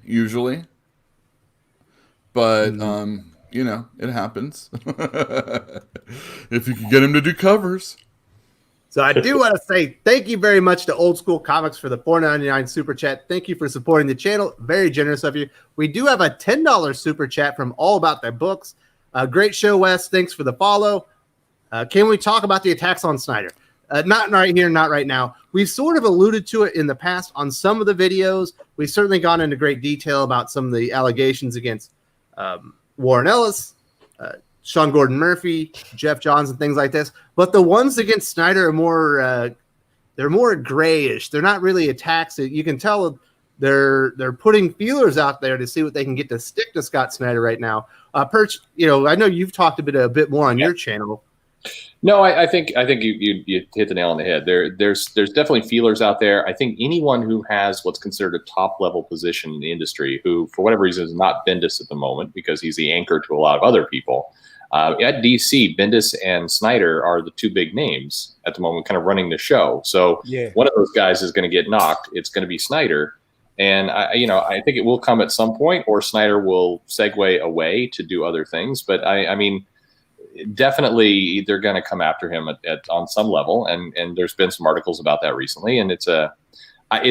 But, it happens. If you can get him to do covers. So I do want to say thank you very much to Old School Comics for the $4.99 super chat. Thank you for supporting the channel. Very generous of you. We do have a $10 super chat from All About Their Books. Great show, Wes. Thanks for the follow. Can we talk about the attacks on Snyder? Not right here, not right now. We've sort of alluded to it in the past on some of the videos. We've certainly gone into great detail about some of the allegations against Warren Ellis, Sean Gordon Murphy, Jeff Johns, and things like this. But the ones against Snyder are more they're more grayish. They're not really attacks. You can tell they're putting feelers out there to see what they can get to stick to Scott Snyder right now. Perch, I know you've talked a bit more on your channel. No, I think you hit the nail on the head. There's definitely feelers out there. I think anyone who has what's considered a top level position in the industry, who for whatever reason is not Bendis at the moment because he's the anchor to a lot of other people. At DC, Bendis and Snyder are the 2 big names at the moment, kind of running the show. So one of those guys is going to get knocked. It's going to be Snyder, and I think it will come at some point, or Snyder will segue away to do other things. But I mean, definitely they're going to come after him on some level, and there's been some articles about that recently, and it's a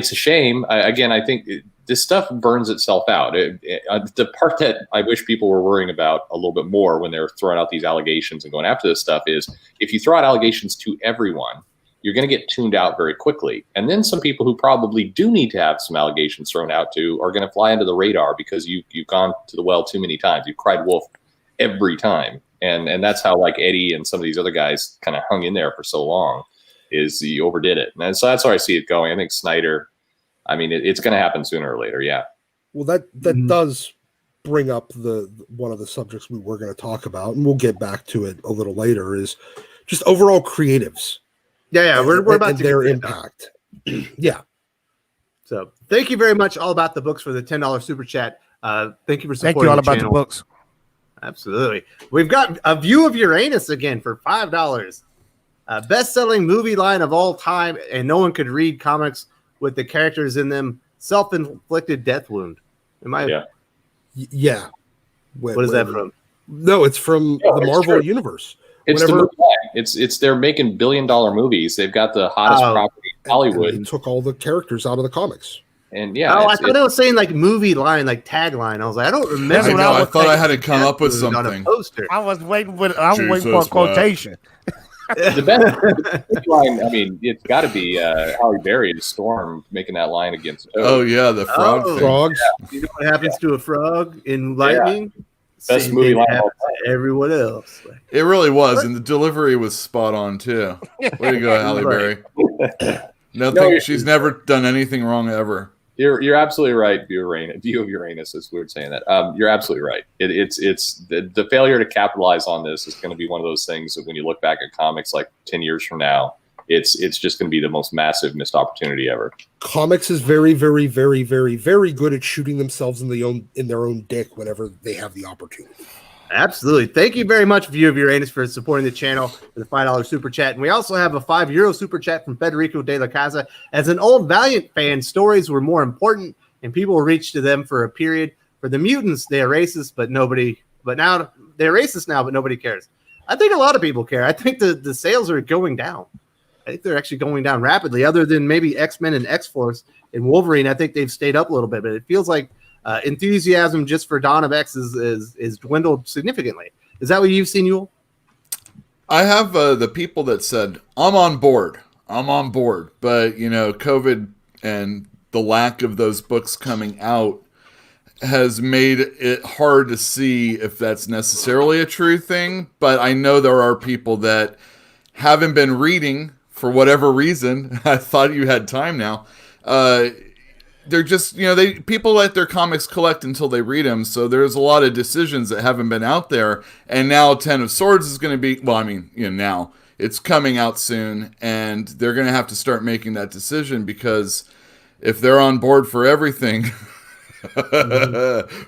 shame. I think this stuff burns itself out. The part that I wish people were worrying about a little bit more when they're throwing out these allegations and going after this stuff is if you throw out allegations to everyone, you're going to get tuned out very quickly. And then some people who probably do need to have some allegations thrown out to are going to fly under the radar because you've gone to the well too many times. You've cried wolf every time. And that's how like Eddie and some of these other guys kind of hung in there for so long, is he overdid it. And so that's where I see it going. I think Snyder, I mean, it's going to happen sooner or later. Yeah. Well, that does bring up the one of the subjects we were going to talk about, and we'll get back to it a little later, is just overall creatives. Yeah. We're about to their impact. Yeah. So thank you very much, All About the Books, for the $10 super chat. Thank you for supporting Thank you, All the About channel. the Books. Absolutely. We've got A View of Uranus again for $5. Best-selling movie line of all time, and no one could read comics with the characters in them. Self-inflicted death wound. Yeah. What is that from? No, it's from the Marvel true. Universe. It's the movie line. It's they're making $1 billion movies. They've got the hottest property in Hollywood. And they took all the characters out of the comics. And I thought it was saying like movie line, like tagline. I was like, I don't remember. I thought I had to come up with something. I was waiting for a quotation. The best line, I mean, it's got to be Halle Berry to Storm making that line against Toad. Oh yeah, the frog thing. Frogs. Yeah. You know what happens to a frog in lightning? Yeah. Best movie line of all time. Everyone else. It really was, and the delivery was spot on too. Way to go, Halle Berry. She's never done anything wrong ever. You're absolutely right. View of Uranus is weird saying that. You're absolutely right. It's the failure to capitalize on this is going to be one of those things that when you look back at comics like 10 years from now, it's just going to be the most massive missed opportunity ever. Comics is very, very, very, very, very good at shooting themselves in their own dick whenever they have the opportunity. Absolutely. Thank you very much, View of Uranus, for supporting the channel with a $5 super chat. And we also have a €5 super chat from Federico de la Casa. As an old Valiant fan, stories were more important, and people reached to them for a period. For the mutants, they are racist, but now they're racist now, but nobody cares. I think a lot of people care. I think the sales are going down. I think they're actually going down rapidly, other than maybe X-Men and X-Force and Wolverine. I think they've stayed up a little bit, but it feels like enthusiasm just for Dawn of X is dwindled significantly. Is that what you've seen, Yule? I have the people that said, I'm on board. But, COVID and the lack of those books coming out has made it hard to see if that's necessarily a true thing. But I know there are people that haven't been reading for whatever reason. I thought you had time now. They're just, people let their comics collect until they read them. So there's a lot of decisions that haven't been out there. And now Ten of Swords is going to be, now it's coming out soon. And they're going to have to start making that decision, because if they're on board for everything,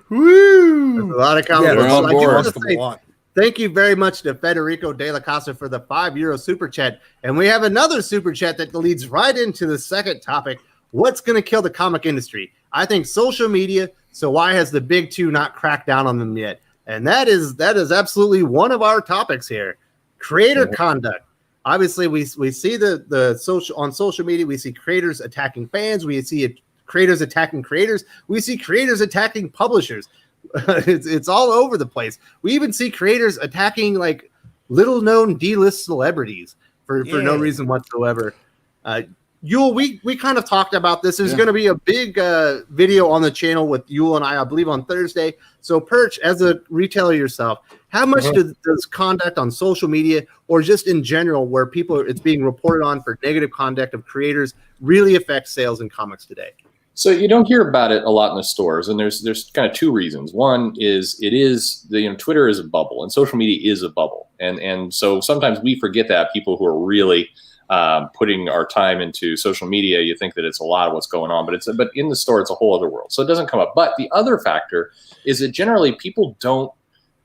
woo! There's a lot of comments. They're on board. Thank you very much to Federico de la Casa for the €5 super chat. And we have another super chat that leads right into the second topic. What's going to kill the comic industry? I think social media. So why has the big two not cracked down on them yet? And that is absolutely one of our topics here. Creator conduct. Obviously, we see the social on social media. We see creators attacking fans. We see creators attacking creators. We see creators attacking publishers. It's all over the place. We even see creators attacking like little known D-list celebrities for no reason whatsoever. Yule, we kind of talked about this. There's going to be a big video on the channel with Yule and I believe on Thursday. So Perch, as a retailer yourself, how much does conduct on social media or just in general where it's being reported on for negative conduct of creators really affect sales in comics today? So you don't hear about it a lot in the stores, and there's kind of two reasons. One is Twitter is a bubble, and social media is a bubble, and so sometimes we forget that people who are really putting our time into social media, you think that it's a lot of what's going on, but in the store it's a whole other world, so it doesn't come up. But the other factor is that generally people don't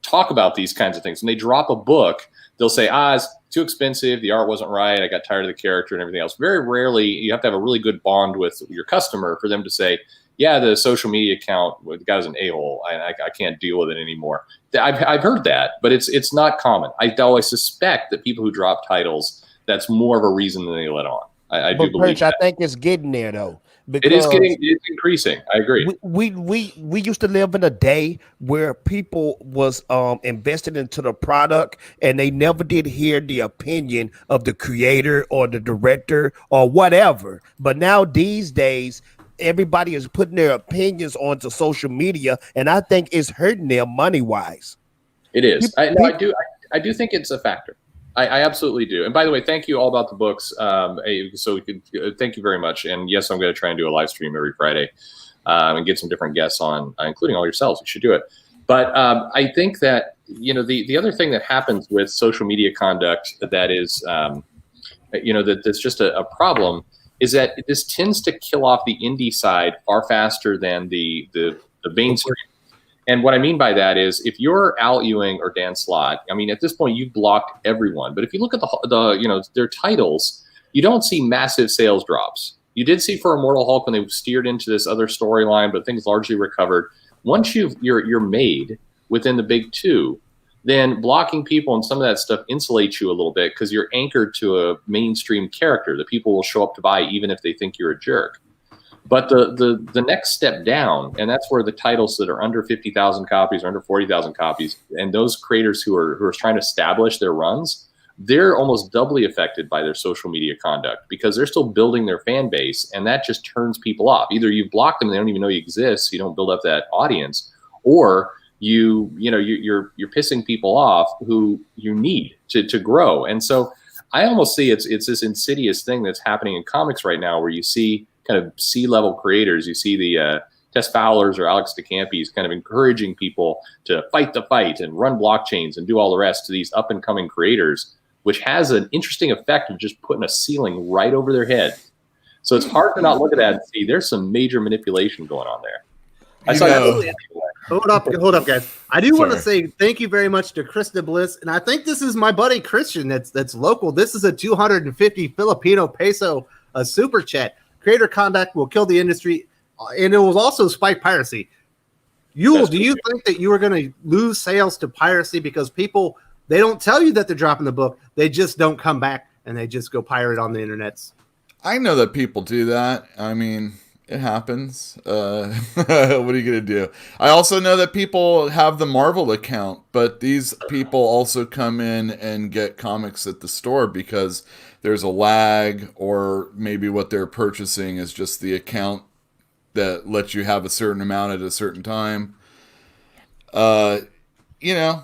talk about these kinds of things. When they drop a book, they'll say, it's too expensive, the art wasn't right, I got tired of the character and everything else. Very rarely, you have to have a really good bond with your customer for them to say, yeah, the social media account, the guy's an a-hole, I can't deal with it anymore. I've heard that, but it's not common. I always suspect that people who drop titles, that's more of a reason than they let on. I do believe that. I think it's getting there, though. It's increasing. I agree. We used to live in a day where people was invested into the product and they never did hear the opinion of the creator or the director or whatever. But now these days, everybody is putting their opinions onto social media, and I think it's hurting them money wise. It is. I do think it's a factor. I absolutely do. And by the way, thank you all about the books. Thank you very much. And yes, I'm going to try and do a live stream every Friday and get some different guests on, including all yourselves. You should do it. But I think that, the other thing that happens with social media conduct that is, that's just a problem is that this tends to kill off the indie side far faster than the mainstream. And what I mean by that is if you're Al Ewing or Dan Slott, at this point you've blocked everyone. But if you look at their titles, you don't see massive sales drops. You did see for Immortal Hulk when they steered into this other storyline, but things largely recovered. Once you're made within the big two, then blocking people and some of that stuff insulates you a little bit because you're anchored to a mainstream character that people will show up to buy even if they think you're a jerk. But the next step down, and that's where the titles that are under 50,000 copies or under 40,000 copies, and those creators who are trying to establish their runs, they're almost doubly affected by their social media conduct because they're still building their fan base, and that just turns people off. Either you block them, and they don't even know you exist, so you don't build up that audience, or you're pissing people off who you need to grow. And so I almost see it's this insidious thing that's happening in comics right now where you see kind of C-level creators. You see the Tess Fowlers or Alex DeCampi's kind of encouraging people to fight the fight and run blockchains and do all the rest to these up-and-coming creators, which has an interesting effect of just putting a ceiling right over their head. So it's hard to not look at that and see there's some major manipulation going on there. Hold up, guys. I do want to say thank you very much to Krista Bliss, and I think this is my buddy Christian that's local. This is a 250 Filipino peso super chat. Creator conduct will kill the industry, and it will also spike piracy. Yule, do you think that you are going to lose sales to piracy because people, they don't tell you that they're dropping the book, they just don't come back and they just go pirate on the internets? I know that people do that. I mean, it happens. What are you going to do? I also know that people have the Marvel account, but these people also come in and get comics at the store because there's a lag, or maybe what they're purchasing is just the account that lets you have a certain amount at a certain time. You know,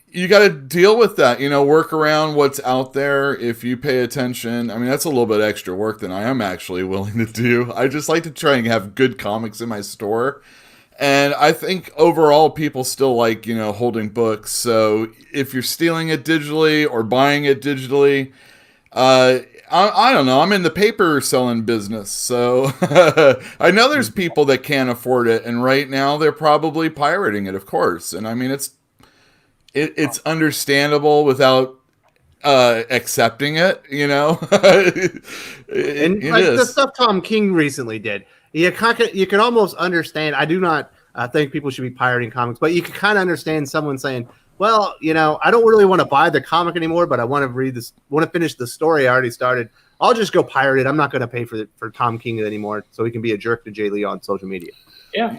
you got to deal with that, you know, work around what's out there. If you pay attention, I mean, that's a little bit extra work than I am actually willing to do. I just like to try and have good comics in my store. And I think overall people still like, you know, holding books. So if you're stealing it digitally or buying it digitally, I don't know. I'm in the paper selling business. So I know there's people that can't afford it. And right now they're probably pirating it, of course. And I mean, it's understandable without accepting it, you know. The stuff Tom King recently did, you can almost understand. I do not think people should be pirating comics, but you can kind of understand someone saying, well, you know, I don't really want to buy the comic anymore, but I want to finish the story I already started. I'll just go pirate it. I'm not going to pay for Tom King anymore, so he can be a jerk to Jay Lee on social media. Yeah,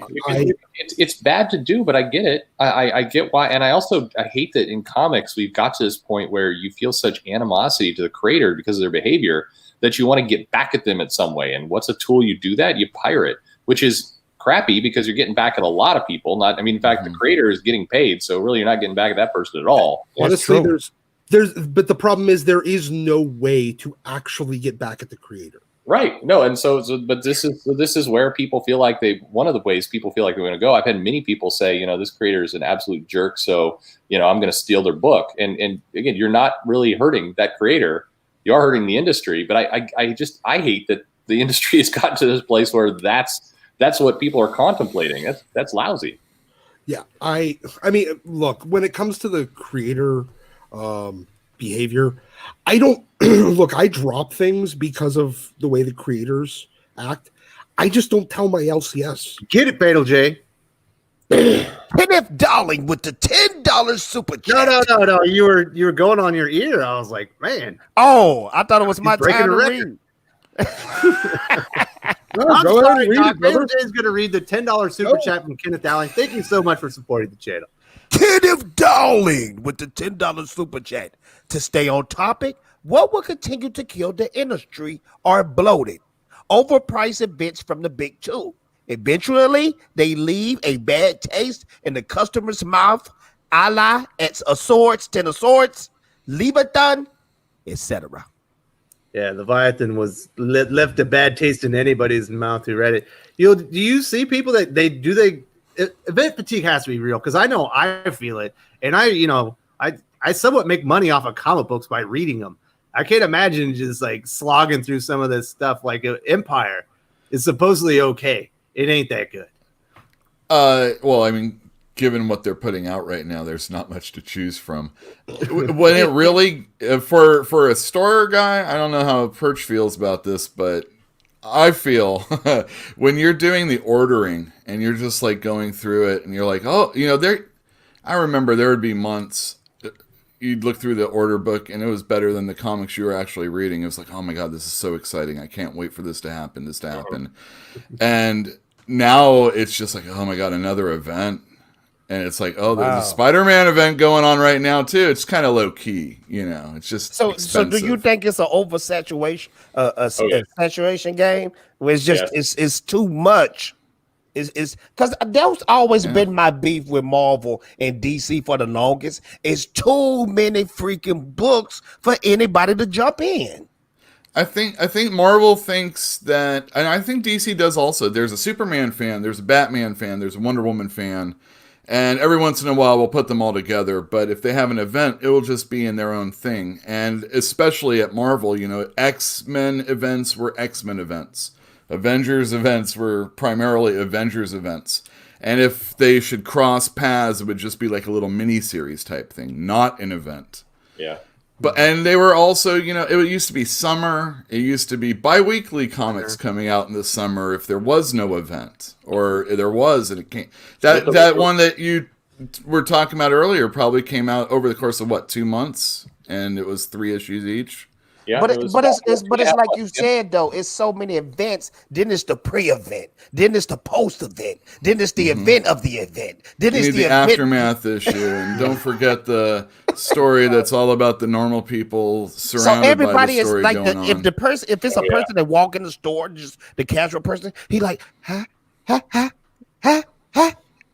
it's bad to do, but I get it. I get why, and I hate that in comics we've got to this point where you feel such animosity to the creator because of their behavior that you want to get back at them in some way. And what's a tool you do that? You pirate, which is crappy because you're getting back at a lot of people. In fact, the creator is getting paid, so really you're not getting back at that person at all. Honestly, but the problem is there is no way to actually get back at the creator. Right. No, and but this is where people feel like one of the ways people feel like they're going to go. I've had many people say, you know, this creator is an absolute jerk, so, you know, I'm going to steal their book. And again, you're not really hurting that creator. You are hurting the industry. But I hate that the industry has gotten to this place where that's what people are contemplating. That's lousy. Yeah. I mean, look, when it comes to the creator behavior, I don't look, I drop things because of the way the creators act. I just don't tell my LCS. Get it, Fatal J. Kenneth Darling with the $10 super chat. No. You were going on your ear. I was like, man. Oh, I thought it was my time to read. I'm sorry, Doc. Fatal J is going to read the $10 super chat from Kenneth Darling. Thank you so much for supporting the channel. Kenneth Darling with the $10 super chat. To stay on topic, what will continue to kill the industry are bloated, overpriced events from the big two. Eventually, they leave a bad taste in the customer's mouth, a la X of Swords, Ten of Swords, Leviathan, etc. Yeah, Leviathan left a bad taste in anybody's mouth who read it. Do you see people that event fatigue has to be real, because I know I feel it, and I somewhat make money off of comic books by reading them. I can't imagine just like slogging through some of this stuff. Like Empire is supposedly okay. It ain't that good. Well, I mean, given what they're putting out right now, there's not much to choose from. When it really, for a store guy, I don't know how Perch feels about this, but I feel when you're doing the ordering and you're just like going through it and you're like, oh, you know, I remember there would be months you'd look through the order book and it was better than the comics you were actually reading. It was like, oh my God, this is so exciting. I can't wait for this to happen. And now it's just like, oh my God, another event. And it's like, oh, there's a Spider-Man event going on right now too. It's kind of low key, you know. It's just expensive. So do you think it's an oversaturation, saturation game where it's just it's too much? Is because that's always been my beef with Marvel and DC for the longest. It's too many freaking books for anybody to jump in. I think Marvel thinks that, and I think DC does also. There's a Superman fan, there's a Batman fan, there's a Wonder Woman fan, and every once in a while we'll put them all together. But if they have an event, it will just be in their own thing. And especially at Marvel, X-Men events were X-Men events. Avengers events were primarily Avengers events. And if they should cross paths, it would just be like a little mini-series type thing, not an event. Yeah. And they were also, it used to be summer. It used to be bi-weekly comics coming out in the summer if there was no event, or there was, and it came. That one that you were talking about earlier probably came out over the course of 2 months, and it was 3 issues each. Yeah, but it's like you said though, it's so many events. Then it's the pre-event, then it's the post-event, then it's the event of the event, then it's the aftermath issue, and don't forget the story that's all about the normal people surrounded so everybody by the story is like going on. if it's a person that walk in the store, just the casual person, he like ha.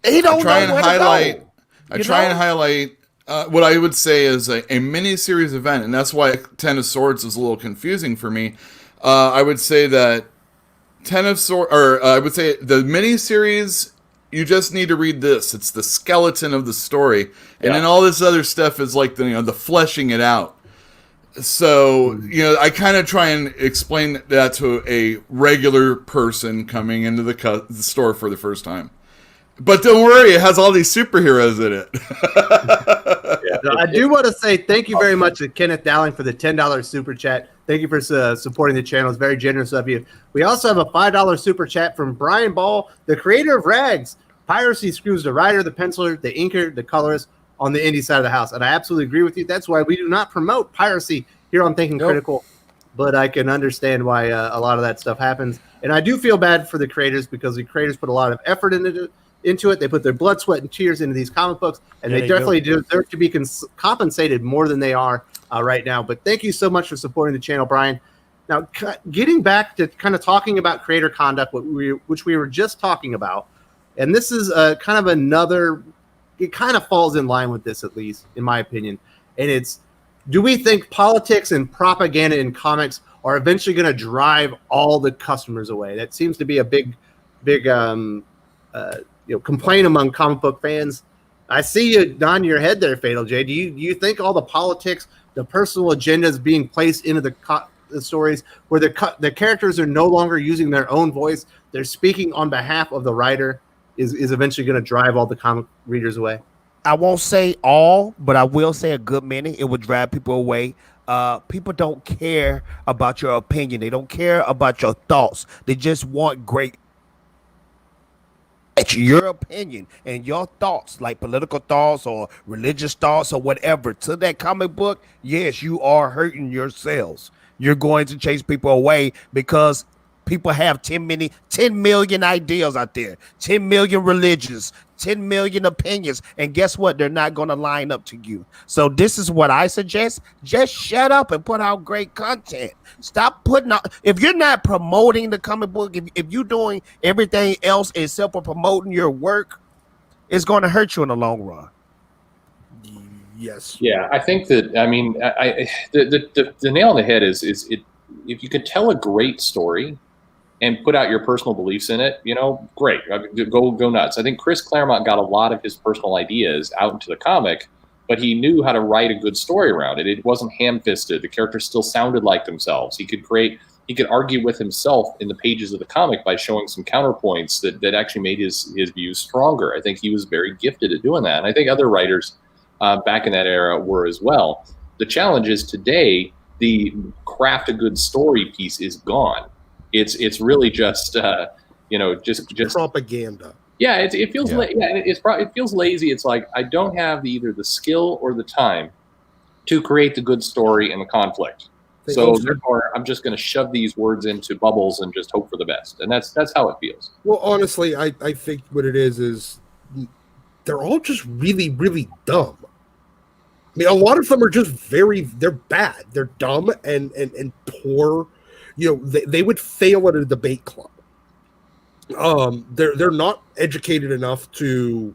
He don't know where to go. I try and highlight. What I would say is a mini-series event, and that's why Ten of Swords is a little confusing for me. I would say that I would say the mini-series, you just need to read this. It's the skeleton of the story, and then all this other stuff is like the fleshing it out. So, I kind of try and explain that to a regular person coming into the store for the first time. But don't worry, it has all these superheroes in it. I do want to say thank you very much to Kenneth Dowling for the $10 super chat. Thank you for supporting the channel. It's very generous of you. We also have a $5 super chat from Brian Ball, the creator of Rags. Piracy screws the writer, the penciler, the inker, the colorist on the indie side of the house. And I absolutely agree with you. That's why we do not promote piracy here on Thinking Critical. But I can understand why a lot of that stuff happens. And I do feel bad for the creators because the creators put a lot of effort into it. They put their blood, sweat, and tears into these comic books, and they definitely deserve to be compensated more than they are right now. But thank you so much for supporting the channel, Brian. Now, getting back to kind of talking about creator conduct, which we were just talking about, and this is kind of another, it kind of falls in line with this, at least in my opinion, and it's, do we think politics and propaganda in comics are eventually going to drive all the customers away? That seems to be a big complaint among comic book fans. I see you nodding your head there, Fatal J. Do you think all the politics, the personal agendas being placed into the stories where the characters are no longer using their own voice, they're speaking on behalf of the writer, is eventually going to drive all the comic readers away? I won't say all, but I will say a good many. It would drive people away. People don't care about your opinion. They don't care about your thoughts. They just want great. It's your opinion and your thoughts, like political thoughts or religious thoughts or whatever, to that comic book. Yes, you are hurting yourselves. You're going to chase people away because people have 10 million ideas out there, 10 million religions, 10 million opinions. And guess what? They're not going to line up to you. So this is what I suggest. Just shut up and put out great content. Stop putting out. If you're not promoting the comic book, if you're doing everything else except for promoting your work, it's going to hurt you in the long run. Yes. Yeah, I think that, I mean, the nail on the head is if you could tell a great story and put out your personal beliefs in it, great. I mean, go nuts. I think Chris Claremont got a lot of his personal ideas out into the comic, but he knew how to write a good story around it. It wasn't ham-fisted. The characters still sounded like themselves. He could argue with himself in the pages of the comic by showing some counterpoints that actually made his views stronger. I think he was very gifted at doing that. And I think other writers back in that era were as well. The challenge is today, the craft a good story piece is gone. It's really just just propaganda. Yeah, it feels it feels lazy. It's like I don't have either the skill or the time to create the good story and the conflict. So therefore, I'm just going to shove these words into bubbles and just hope for the best. And that's how it feels. Well, honestly, I think what it is they're all just really, really dumb. I mean, a lot of them are just they're bad. They're dumb and poor. They would fail at a debate club. They're not educated enough to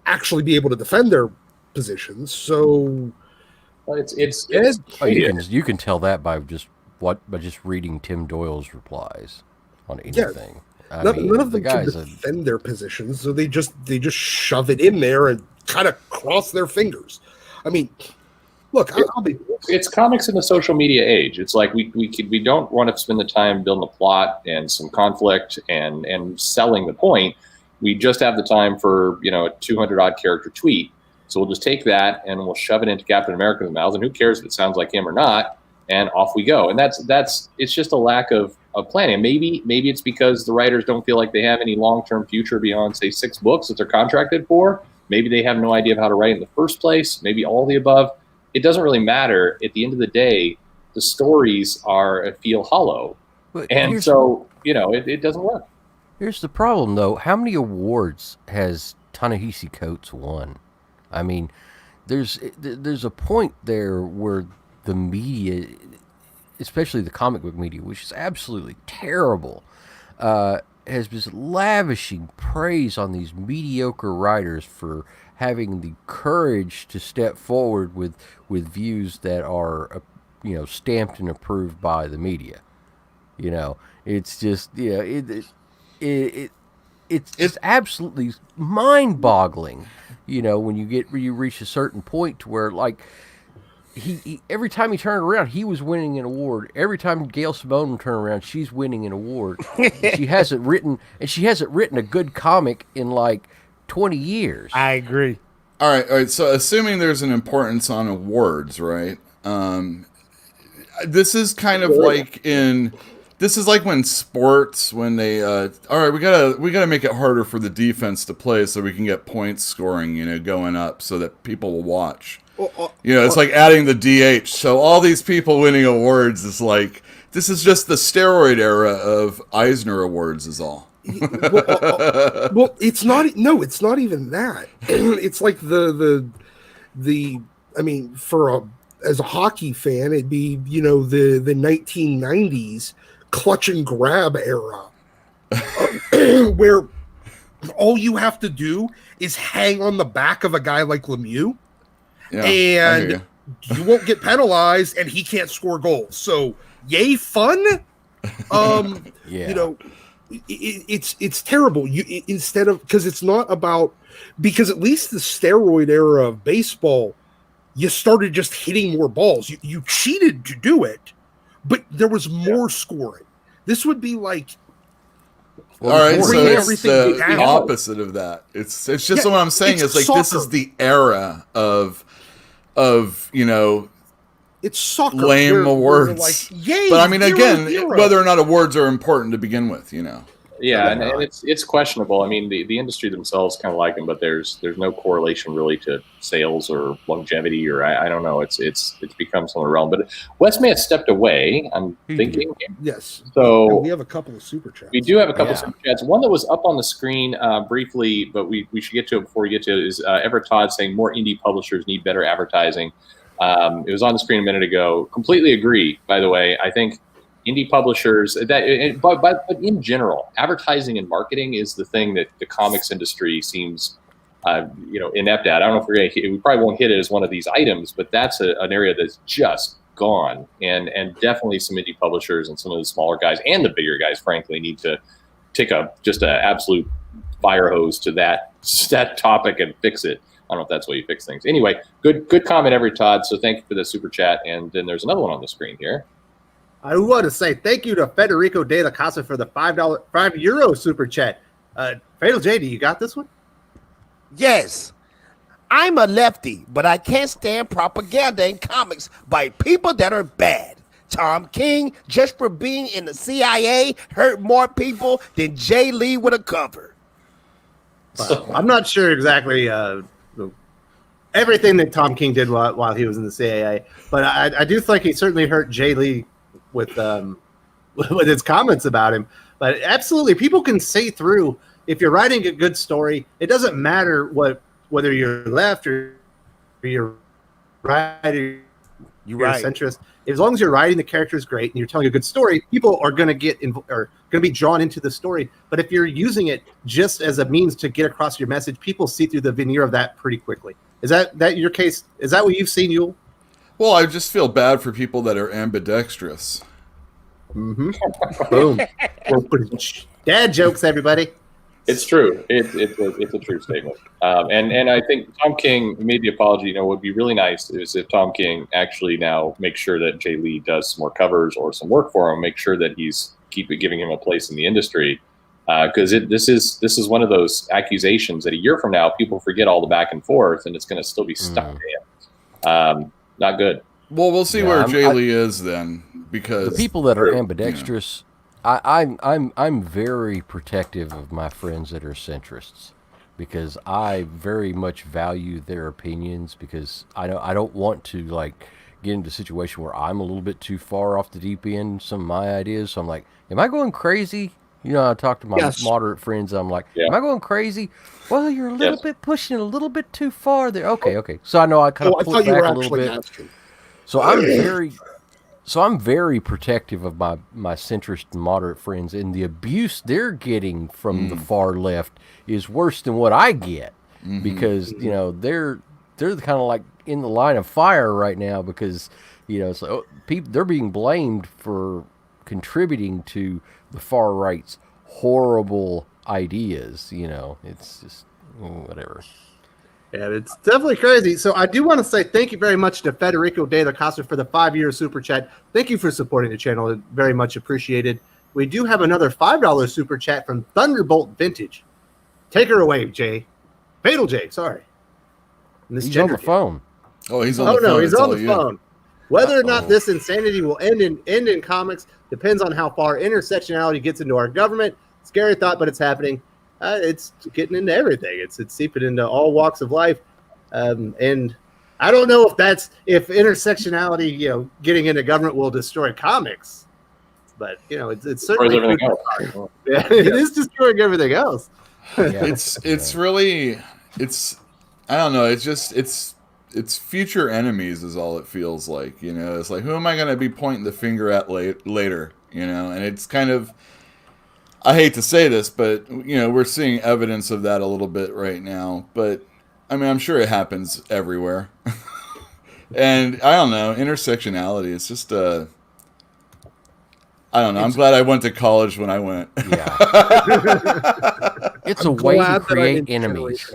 actually be able to defend their positions. So it's you can tell that by just by just reading Tim Doyle's replies on Yeah. anything. None of them can guy's defend their positions, so they just shove it in there and kind of cross their fingers. I mean, look, It's comics in the social media age. It's like we don't want to spend the time building a plot and some conflict and selling the point. We just have the time for a 200 odd character tweet. So we'll just take that and we'll shove it into Captain America's mouth, and who cares if it sounds like him or not? And off we go. And it's just a lack of planning. Maybe it's because the writers don't feel like they have any long-term future beyond, say, 6 books that they're contracted for. Maybe they have no idea of how to write in the first place. Maybe all the above. It doesn't really matter. At the end of the day, the stories feel hollow. And so, it doesn't work. Here's the problem, though. How many awards has Ta-Nehisi Coates won? I mean, there's a point there where the media, especially the comic book media, which is absolutely terrible, has been lavishing praise on these mediocre writers for having the courage to step forward with views that are, stamped and approved by the media. It's just, it's just absolutely mind-boggling. When you reach a certain point to where, like, he every time he turned around, he was winning an award. Every time Gail Simone would turn around, she's winning an award. She hasn't written a good comic in like 20 years. I agree. All right. So assuming there's an importance on awards, right? This is kind of like this is like when sports, when they, all right, we gotta make it harder for the defense to play so we can get points scoring, going up so that people will watch. It's like adding the DH. So all these people winning awards is like, this is just the steroid era of Eisner Awards is all. Well, it's not. No, it's not even that. It's like the. I mean, as a hockey fan, it'd be the 1990s clutch and grab era, where all you have to do is hang on the back of a guy like Lemieux, and you won't get penalized, and he can't score goals. So, yay, fun. It's terrible. Instead of, because it's not about, because at least the steroid era of baseball, you started just hitting more balls. You cheated to do it, but there was more scoring. This would be like, all right, so it's the opposite of that. It's just what I'm saying is like soccer. This is the era of it's soccer. Lame awards. Like, yay, but I mean, again, whether or not awards are important to begin with, Yeah, and it's questionable. I mean, the industry themselves kind of like them, but there's no correlation really to sales or longevity, or I don't know. It's become somewhere realm. But Wes may have stepped away. I'm thinking. Yes. So we have a couple of super chats. We do have a couple of super chats. One that was up on the screen briefly, but we should get to it before we get to it. Is Everett Todd saying more indie publishers need better advertising. It was on the screen a minute ago. Completely agree. By the way, I think indie publishers, but in general, advertising and marketing is the thing that the comics industry seems, inept at. I don't know if we probably won't hit it as one of these items, but that's an area that's just gone. And definitely some indie publishers and some of the smaller guys and the bigger guys, frankly, need to take just an absolute fire hose to that topic and fix it. I don't know if that's the way you fix things. Anyway, good comment, Everett Todd. So thank you for the super chat. And then there's another one on the screen here. I want to say thank you to Federico De La Casa for the €5 super chat. Fatal J, do you got this one? Yes. I'm a lefty, but I can't stand propaganda in comics by people that are bad. Tom King, just for being in the CIA, hurt more people than Jay Lee with a cover. I'm not sure exactly everything that Tom King did while he was in the CIA, but I do think he certainly hurt Jay Lee with his comments about him. But absolutely, people can see through. If you're writing a good story, it doesn't matter whether you're left or you're right or you're centrist. As long as you're writing the characters great and you're telling a good story, people are going to be drawn into the story. But if you're using it just as a means to get across your message, people see through the veneer of that pretty quickly. Is that your case? Is that what you've seen, Yule? Well, I just feel bad for people that are ambidextrous. Mm-hmm. Boom. Dad jokes, everybody. It's true. It's a true statement. And I think Tom King made the apology. You know, what would be really nice is if Tom King actually now makes sure that Jay Lee does some more covers or some work for him. Make sure that he's giving him a place in the industry, because this is one of those accusations that a year from now people forget all the back and forth, and it's going to still be stuck to him. Not good. Well, we'll see where Jay Lee is then, because the people that are ambidextrous. I'm very protective of my friends that are centrists, because I very much value their opinions, because I don't want to like get into a situation where I'm a little bit too far off the deep end some of my ideas. So I'm like, am I going crazy? You know, I talk to my moderate friends. I'm like, am I going crazy? Well, you're a little bit pushing it a little bit too far there. Okay. So I know I kind of pull back a little bit. So I'm very protective of my centrist and moderate friends, and the abuse they're getting from the far left is worse than what I get, because you know they're kind of like in the line of fire right now, because you know so they're being blamed for contributing to the far right's horrible ideas. You know, it's just whatever. Yeah, it's definitely crazy. So I do want to say thank you very much to Federico de la Casa for the 5-year super chat. Thank you for supporting the channel. Very much appreciated. We do have another $5 super chat from Thunderbolt Vintage. Take her away, Jay. Fatal Jay, sorry. He's on the phone. Oh, he's on the phone. No, he's on the phone. Whether or not this insanity will end in comics depends on how far intersectionality gets into our government. Scary thought, but it's happening. It's getting into everything. It's seeping into all walks of life, and I don't know if intersectionality, you know, getting into government will destroy comics, but you know, it's certainly everything else. Yeah, it is destroying everything else. Yeah. It's really I don't know. It's future enemies is all it feels like. You know, it's like, who am I going to be pointing the finger at later? You know, and it's kind of. I hate to say this, but, you know, we're seeing evidence of that a little bit right now. But, I mean, I'm sure it happens everywhere. And, I don't know, intersectionality, it's just, I don't know. I'm glad I went to college when I went. Yeah. It's a way to create enemies.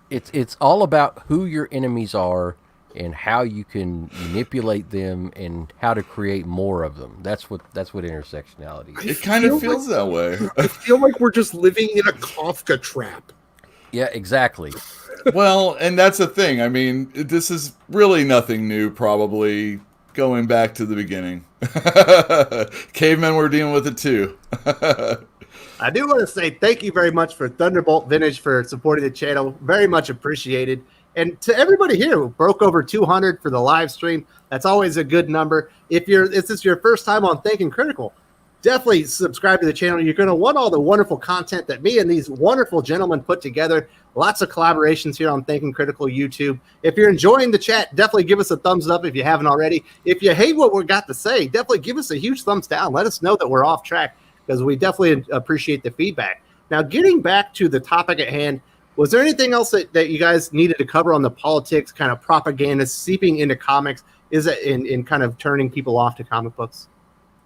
It's all about who your enemies are and how you can manipulate them and how to create more of them. That's what intersectionality is. It kind of feels that way. I feel like we're just living in a Kafka trap. Yeah, exactly. Well, and that's the thing. I mean, this is really nothing new, probably going back to the beginning. Cavemen were dealing with it too. I do want to say thank you very much for Thunderbolt Vintage for supporting the channel. Very much appreciated. And to everybody here who broke over 200 for the live stream, that's always a good number. If this is your first time on Thinking Critical, definitely subscribe to the channel. You're going to want all the wonderful content that me and these wonderful gentlemen put together. Lots of collaborations here on Thinking Critical YouTube. If you're enjoying the chat, definitely give us a thumbs up if you haven't already. If you hate what we got to say, definitely give us a huge thumbs down. Let us know that we're off track, because we definitely appreciate the feedback. Now, getting back to the topic at hand, was there anything else that you guys needed to cover on the politics, kind of propaganda seeping into comics? Is it in kind of turning people off to comic books?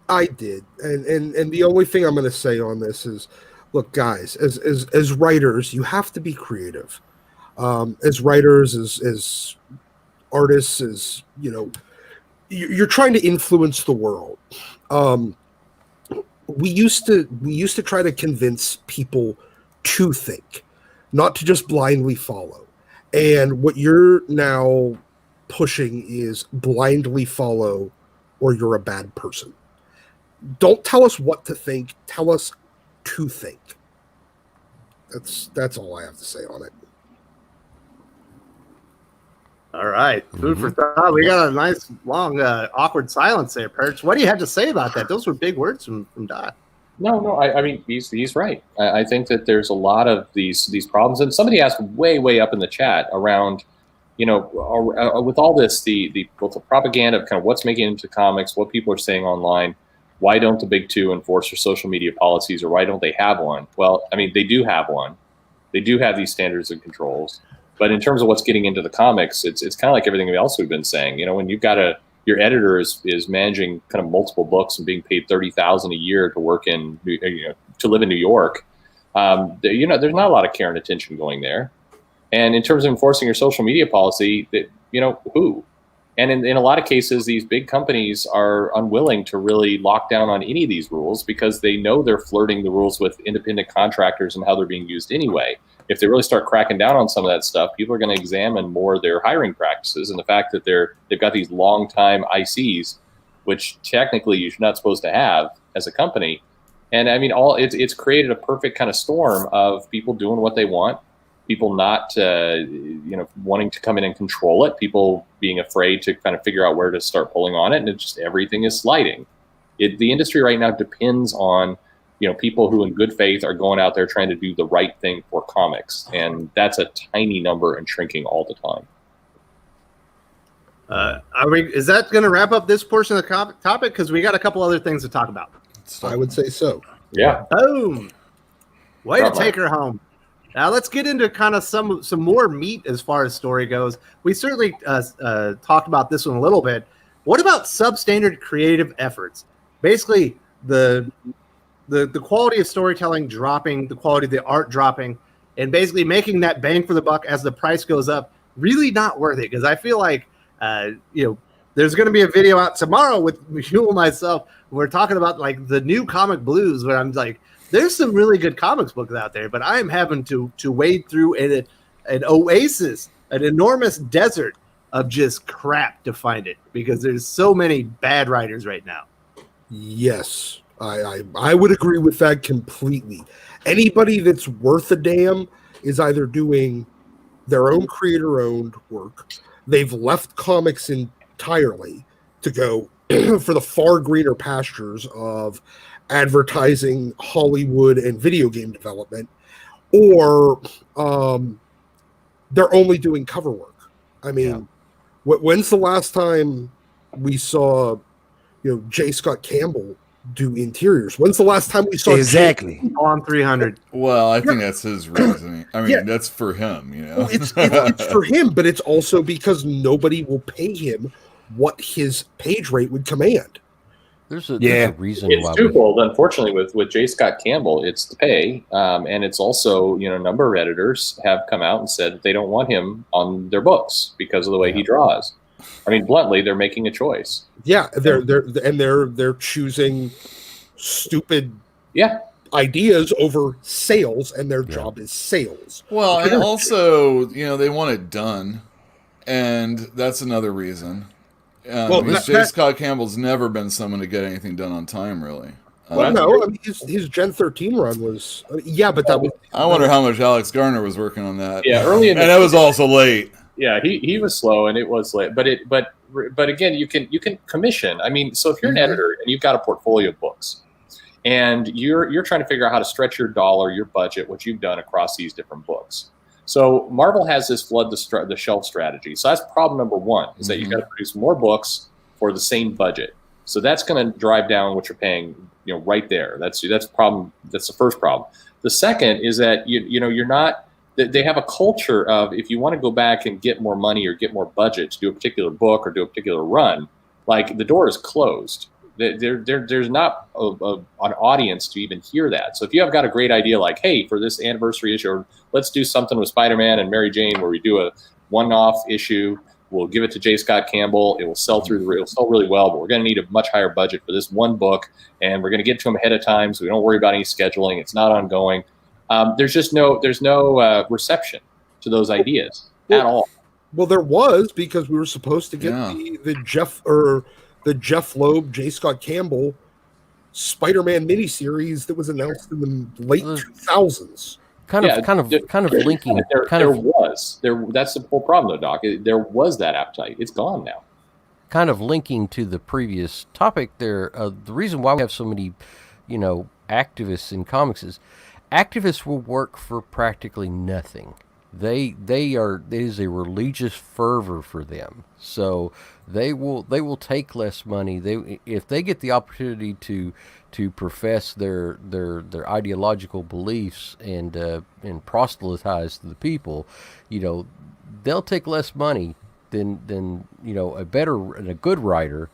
I did, and the only thing I'm going to say on this is, look, guys, as writers, you have to be creative. As writers, as artists, as you know, you're trying to influence the world. We used to try to convince people to think, not to just blindly follow. And what you're now pushing is blindly follow, or you're a bad person. Don't tell us what to think. Tell us to think. That's all I have to say on it. All right. Food for thought. We got a nice, long, awkward silence there, Perch. What do you have to say about that? Those were big words from Dot. No. I mean, he's right. I think that there's a lot of these problems, and somebody asked way up in the chat around, you know, with all this, both the propaganda of kind of what's making it into comics, what people are saying online. Why don't the big two enforce their social media policies, or why don't they have one? Well, I mean, they do have one. They do have these standards and controls. But in terms of what's getting into the comics, it's kind of like everything else we've been saying. You know, when you've got a your editor is managing kind of multiple books and being paid $30,000 a year to work to live in New York, there's not a lot of care and attention going there. And in terms of enforcing your social media policy, who? And in a lot of cases, these big companies are unwilling to really lock down on any of these rules because they know they're flirting the rules with independent contractors and how they're being used anyway. If they really start cracking down on some of that stuff, people are going to examine more their hiring practices and the fact that they've got these long-time ICs, which technically you're not supposed to have as a company. And I mean, it's created a perfect kind of storm of people doing what they want, people not wanting to come in and control it, people being afraid to kind of figure out where to start pulling on it, and it's just everything is sliding. The industry right now depends on people who in good faith are going out there trying to do the right thing for comics, and that's a tiny number and shrinking all the time. Is that going to wrap up this portion of the topic? Because we got a couple other things to talk about. I would say so. Yeah. Boom. Way to take her home. Now let's get into kind of some more meat as far as story goes. We certainly talked about this one a little bit. What about substandard creative efforts? Basically, the quality of storytelling dropping, the quality of the art dropping, and basically making that bang for the buck as the price goes up really not worth it. Because I feel like there's going to be a video out tomorrow with you and myself. We're talking about like the new comic blues, where I'm like, there's some really good comics books out there, but I'm having to wade through an oasis, an enormous desert of just crap to find it because there's so many bad writers right now. Yes, I would agree with that completely. Anybody that's worth a damn is either doing their own creator-owned work, they've left comics entirely to go for the far greener pastures of advertising, Hollywood, and video game development, or they're only doing cover work. I mean, when's the last time we saw, J. Scott Campbell do interiors? When's the last time we saw on 300? Well, I think that's his reasoning. I mean, that's for him, Well, it's for him, but it's also because nobody will pay him what his page rate would command. There's a reason it's why twofold. Unfortunately, with J. Scott Campbell, it's the pay, and it's also a number of editors have come out and said that they don't want him on their books because of the way he draws. I mean, bluntly, they're making a choice. Yeah, they're choosing stupid ideas over sales, and their job is sales. Well, and also they want it done, and that's another reason. J. Scott Campbell's never been someone to get anything done on time, really. No, I mean, his Gen 13 run was, but that was. I wonder how much Alex Garner was working on that. Yeah, early in and that was also late. Yeah, he was slow and it was late, but again, you can commission. I mean, so if you're an editor and you've got a portfolio of books, and you're trying to figure out how to stretch your dollar, your budget, what you've done across these different books. So Marvel has this flood the shelf strategy. So that's problem number one, is that you've got to produce more books for the same budget. So that's going to drive down what you're paying, right there. That's problem. That's the first problem. The second is that you're not. They have a culture of, if you want to go back and get more money or get more budget to do a particular book or do a particular run, like the door is closed. There's not an audience to even hear that. So if you have got a great idea, like, hey, for this anniversary issue, let's do something with Spider-Man and Mary Jane where we do a one-off issue. We'll give it to J. Scott Campbell. It will sell it'll sell really well, but we're going to need a much higher budget for this one book, and we're going to get to them ahead of time so we don't worry about any scheduling. It's not ongoing. There's no reception to those ideas at all. Well, there was, because we were supposed to get the Jeff Loeb, J. Scott Campbell Spider-Man miniseries that was announced in the late 2000s. Kind of linking. That's the whole problem, though, Doc. There was that appetite. It's gone now. Kind of linking to the previous topic there. The reason why we have so many, activists in comics is activists will work for practically nothing. It is a religious fervor for them. So they will take less money. If they get the opportunity to profess their ideological beliefs and proselytize to the people, they'll take less money than a good writer.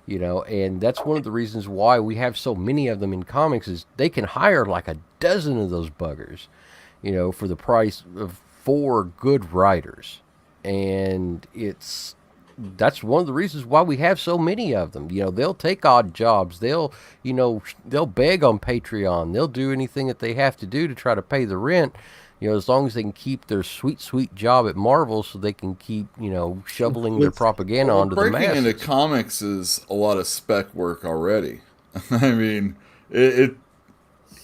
And that's one of the reasons why we have so many of them in comics is they can hire like a dozen of those buggers, for the price of 4 good writers. And that's one of the reasons why we have so many of them. They'll take odd jobs. They'll beg on Patreon. They'll do anything that they have to do to try to pay the rent, as long as they can keep their sweet job at Marvel so they can keep, shoveling their propaganda onto the masses. Breaking into comics is a lot of spec work already. I mean, and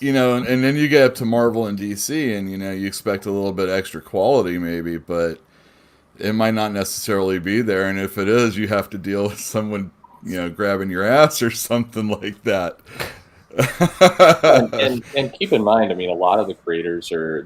then you get up to Marvel and DC and, you expect a little bit extra quality maybe, but it might not necessarily be there. And if it is, you have to deal with someone, grabbing your ass or something like that. and keep in mind, I mean, a lot of the creators they're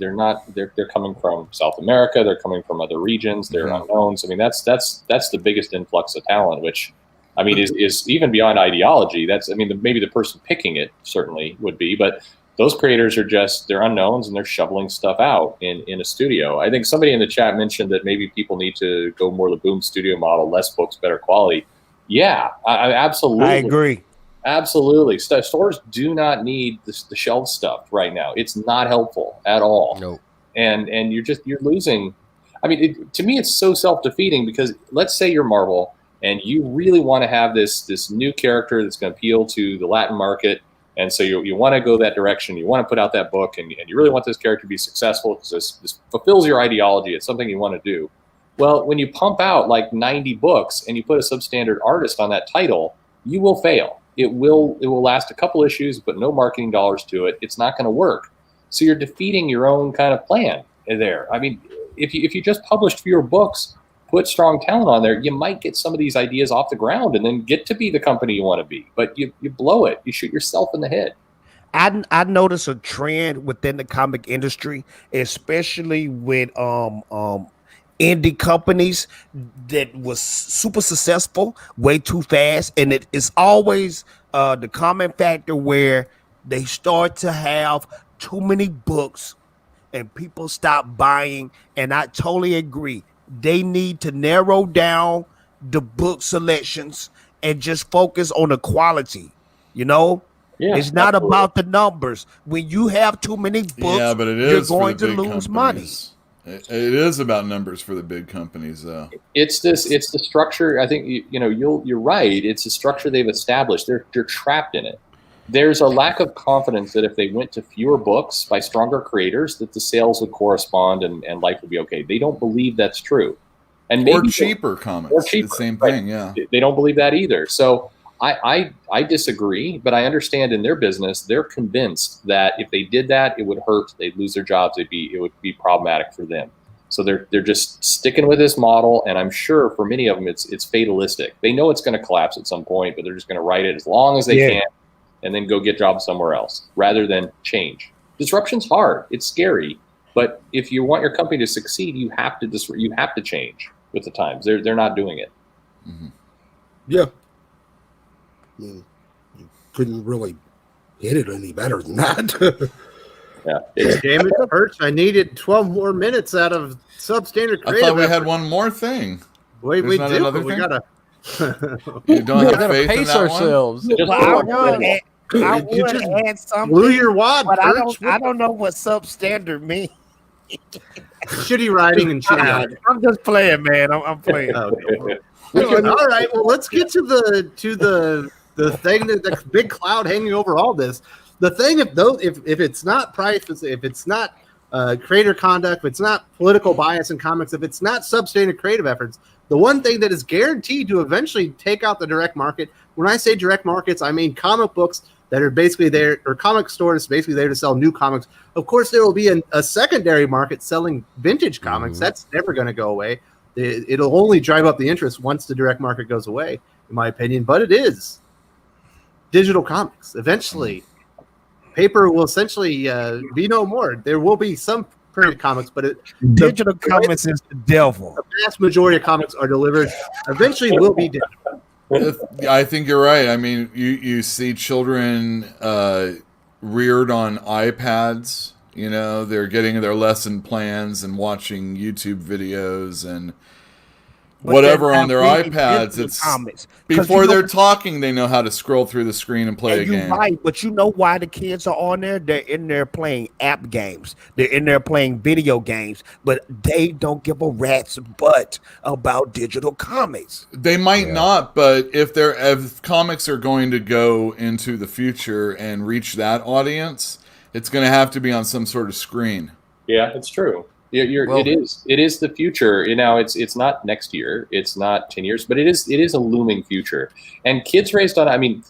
coming from South America, they're coming from other regions, they're unknowns. I mean, that's the biggest influx of talent, which I mean is even beyond ideology. Maybe the person picking it certainly would be, but those creators are they're unknowns and they're shoveling stuff out in a studio. I think somebody in the chat mentioned that maybe people need to go more the Boom Studio model, less books, better quality. Yeah, I absolutely. I agree. Absolutely. Stores do not need the shelf stuff right now. It's not helpful at all. No. And you're losing. I mean, to me, it's so self-defeating because let's say you're Marvel and you really want to have this new character that's going to appeal to the Latin market. And so you want to go that direction. You want to put out that book and you really want this character to be successful because this fulfills your ideology. It's something you want to do. Well, when you pump out like 90 books and you put a substandard artist on that title, you will fail. It will last a couple issues, but no marketing dollars to it. It's not going to work. So you're defeating your own kind of plan there. I mean, if you just published fewer books, put strong talent on there, you might get some of these ideas off the ground and then get to be the company you want to be. But you blow it. You shoot yourself in the head. I notice a trend within the comic industry, especially with indie companies that was super successful way too fast, and it is always the common factor where they start to have too many books and people stop buying. And I totally agree, they need to narrow down the book selections and just focus on the quality. It's not about the numbers. When you have too many books, but it is you're going to lose money. It is about numbers for the big companies, though. It's the structure. I think you're right. It's a structure they've established. They're trapped in it. There's a lack of confidence that if they went to fewer books by stronger creators, that the sales would correspond and life would be okay. They don't believe that's true. And maybe cheaper comics. Or cheaper, the same right. thing, yeah. They don't believe that either. So I disagree, but I understand in their business, they're convinced that if they did that, it would hurt. They'd lose their jobs. It would be problematic for them. So they're just sticking with this model, and I'm sure for many of them, it's fatalistic. They know it's going to collapse at some point, but they're just going to write it as long as they can, and then go get jobs somewhere else rather than change. Disruption's hard. It's scary, but if you want your company to succeed, you have to change with the times. They're not doing it. Mm-hmm. Yeah. You couldn't really hit it any better than that. Yeah. Damn it, Perch. I needed 12 more minutes out of substandard creative. I thought we had one more thing. We do, but we thing? gotta. You don't have faith pace in that ourselves. I want to add something, Blew your wad, but Perch. I don't know what substandard means. Shitty writing and shitty writing. I'm just playing, man. I'm playing. Okay. All right. Well, let's get to the thing that the big cloud hanging over all this. The thing, if it's not price, if it's not creator conduct, if it's not political bias in comics, if it's not substandard creative efforts, the one thing that is guaranteed to eventually take out the direct market. When I say direct markets, I mean comic books that are basically there, or comic stores basically there to sell new comics. Of course, there will be a secondary market selling vintage comics. That's never going to go away. It'll only drive up the interest once the direct market goes away, in my opinion. But it is digital comics. Eventually, paper will essentially be no more. There will be some printed comics, but digital comics is the devil. The vast majority of comics are delivered. Eventually, will be digital. I think you're right. I mean, you see children reared on iPads. They're getting their lesson plans and watching YouTube videos, and whatever they're on their not reading iPads. digital It's comics. 'Cause before you know- they're talking, they know how to scroll through the screen and play a and you're game. right, but you know why the kids are on there? They're in there playing app games. They're in there playing video games, but they don't give a rat's butt about digital comics. They might not, but if comics are going to go into the future and reach that audience, it's going to have to be on some sort of screen. Yeah, it's true. It is the future. It's not next year. It's not 10 years, but it is a looming future. And kids raised on, I mean,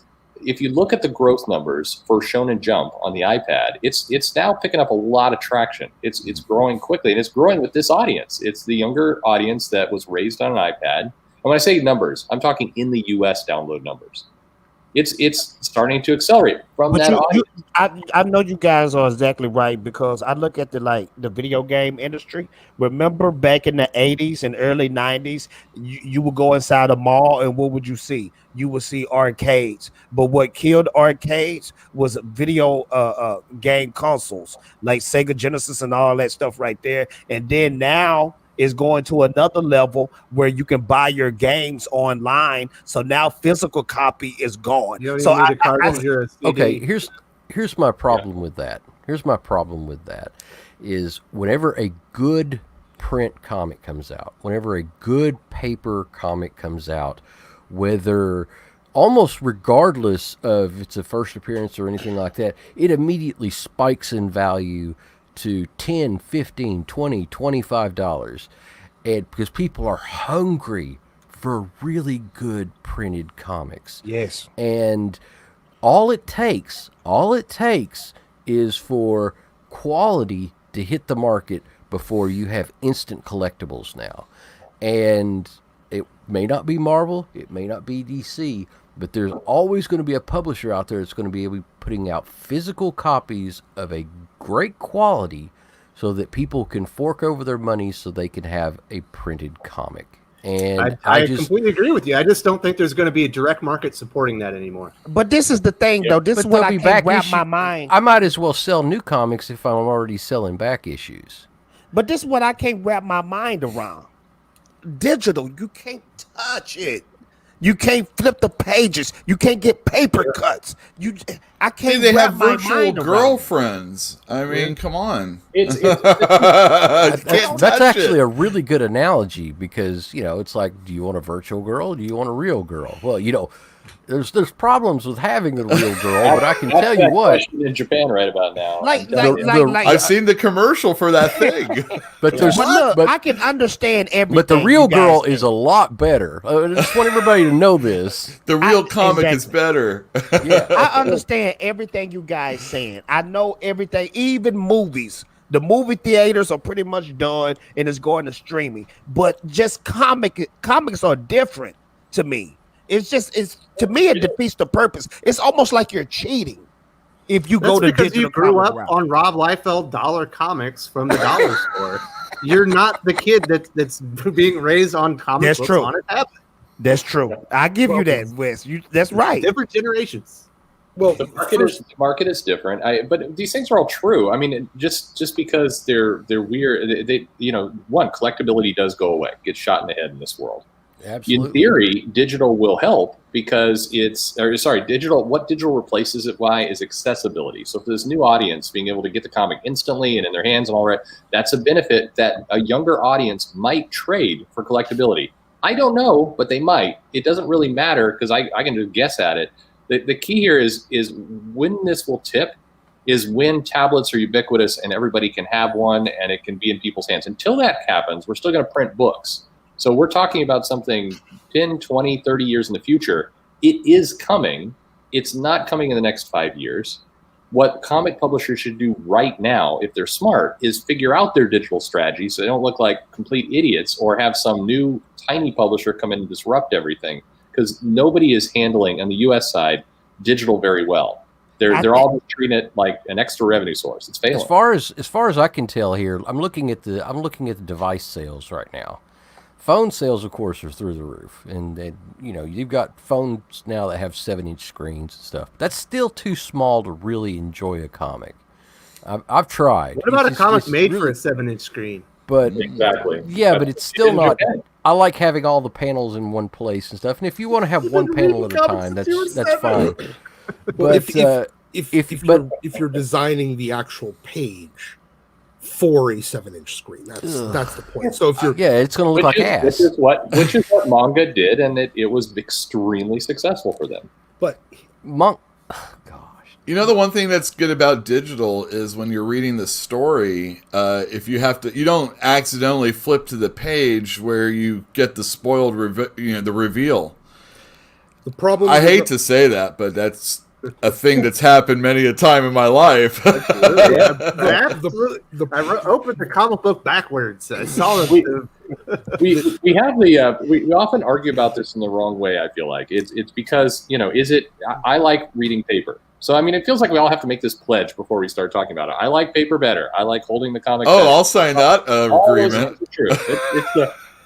if you look at the growth numbers for Shonen Jump on the iPad, it's now picking up a lot of traction. It's growing quickly, and it's growing with this audience. It's the younger audience that was raised on an iPad. And when I say numbers, I'm talking in the US download numbers. It's starting to accelerate from that audience. I know you guys are exactly right, because I look at the video game industry. Remember back in the 80s and early 90s, you would go inside a mall and what would you see? You would see arcades. But what killed arcades was video game consoles like Sega Genesis and all that stuff right there. And then now is going to another level where you can buy your games online. So now physical copy is gone. You don't So even need a cartridge or a CD. Okay, here's my problem with that. Here's my problem with that is whenever a good print comic comes out, whenever a good paper comic comes out, whether almost regardless of it's a first appearance or anything like that, it immediately spikes in value to $10, $15, $20, $25, and because people are hungry for really good printed comics. yes. And all it takes is for quality to hit the market before you have instant collectibles now. And it may not be Marvel, it may not be DC, but there's always going to be a publisher out there that's going to be able to be putting out physical copies of a great quality so that people can fork over their money so they can have a printed comic. And I completely agree with you. I just don't think there's going to be a direct market supporting that anymore. But this is the thing, though. This is But what they'll I be can't back wrap issue- my mind. I might as well sell new comics if I'm already selling back issues. But this is what I can't wrap my mind around. Digital, you can't touch it. You can't flip the pages. You can't get paper cuts. I can't. They wrap have my virtual mind around it. girlfriends. I mean, come on. It's That's actually a really good analogy because, it's like, do you want a virtual girl? Or do you want a real girl? Well, there's problems with having a real girl, but I can tell you what. In Japan right about now. I've seen the commercial for that thing. But there's But look, I can understand everything. but the real you guys girl say. is a lot better. I just want everybody to know this. The real comic is exactly. better. Yeah. I understand everything you guys saying. I know everything, even movies. The movie theaters are pretty much done and it's going to streaming. But just comics are different to me. It's to me it defeats the purpose. It's almost like you're cheating if you go to because digital you grew comic up route. on Rob Liefeld dollar comics from the dollar store. You're not the kid that's being raised on comic That's books true. on a tablet. That's true. I give you that, Wes. That's right. Different generations. Well, The market is different. But these things are all true. I mean, just because they're weird, they one, collectability does go away, gets shot in the head in this world. Absolutely. In theory, digital will help because what digital replaces it by is accessibility. So for this new audience being able to get the comic instantly and in their hands and all that, that's a benefit that a younger audience might trade for collectability. I don't know, but they might. It doesn't really matter because I can just guess at it. The key here is when this will tip is when tablets are ubiquitous and everybody can have one and it can be in people's hands. Until that happens, we're still going to print books. So we're talking about something 10, 20, 30 years in the future. It is coming. It's not coming in the next 5 years. What comic publishers should do right now, if they're smart, is figure out their digital strategy so they don't look like complete idiots or have some new tiny publisher come in and disrupt everything. Because nobody is handling, on the U.S. side, digital very well. They're all just treating it like an extra revenue source. It's failing. As far as I can tell here, I'm looking at the device sales right now. Phone sales, of course, are through the roof, and you've got phones now that have 7-inch screens and stuff. That's still too small to really enjoy a comic. I've tried. What about a comic made really, for a 7-inch screen? But Exactly. yeah, but it's still in not. Japan. I like having all the panels in one place and stuff. And if you want to have one panel at a time, that's fine. Well, But if you're designing the actual page for a 7-inch screen, that's the point. So if you're it's going to look like ass. Which is what manga did, and it was extremely successful for them. but Gosh. You know, the one thing that's good about digital is when you're reading the story, if you don't accidentally flip to the page where you get the spoiled, the reveal. the problem I hate to say that, but that's a thing that's happened many a time in my life. Absolutely. I opened the comic book backwards. I saw it. We often argue about this in the wrong way. I feel like it's because I like reading paper. So I mean, it feels like we all have to make this pledge before we start talking about it. I like paper better. I like holding the comic. Oh, better. I'll sign that agreement. True.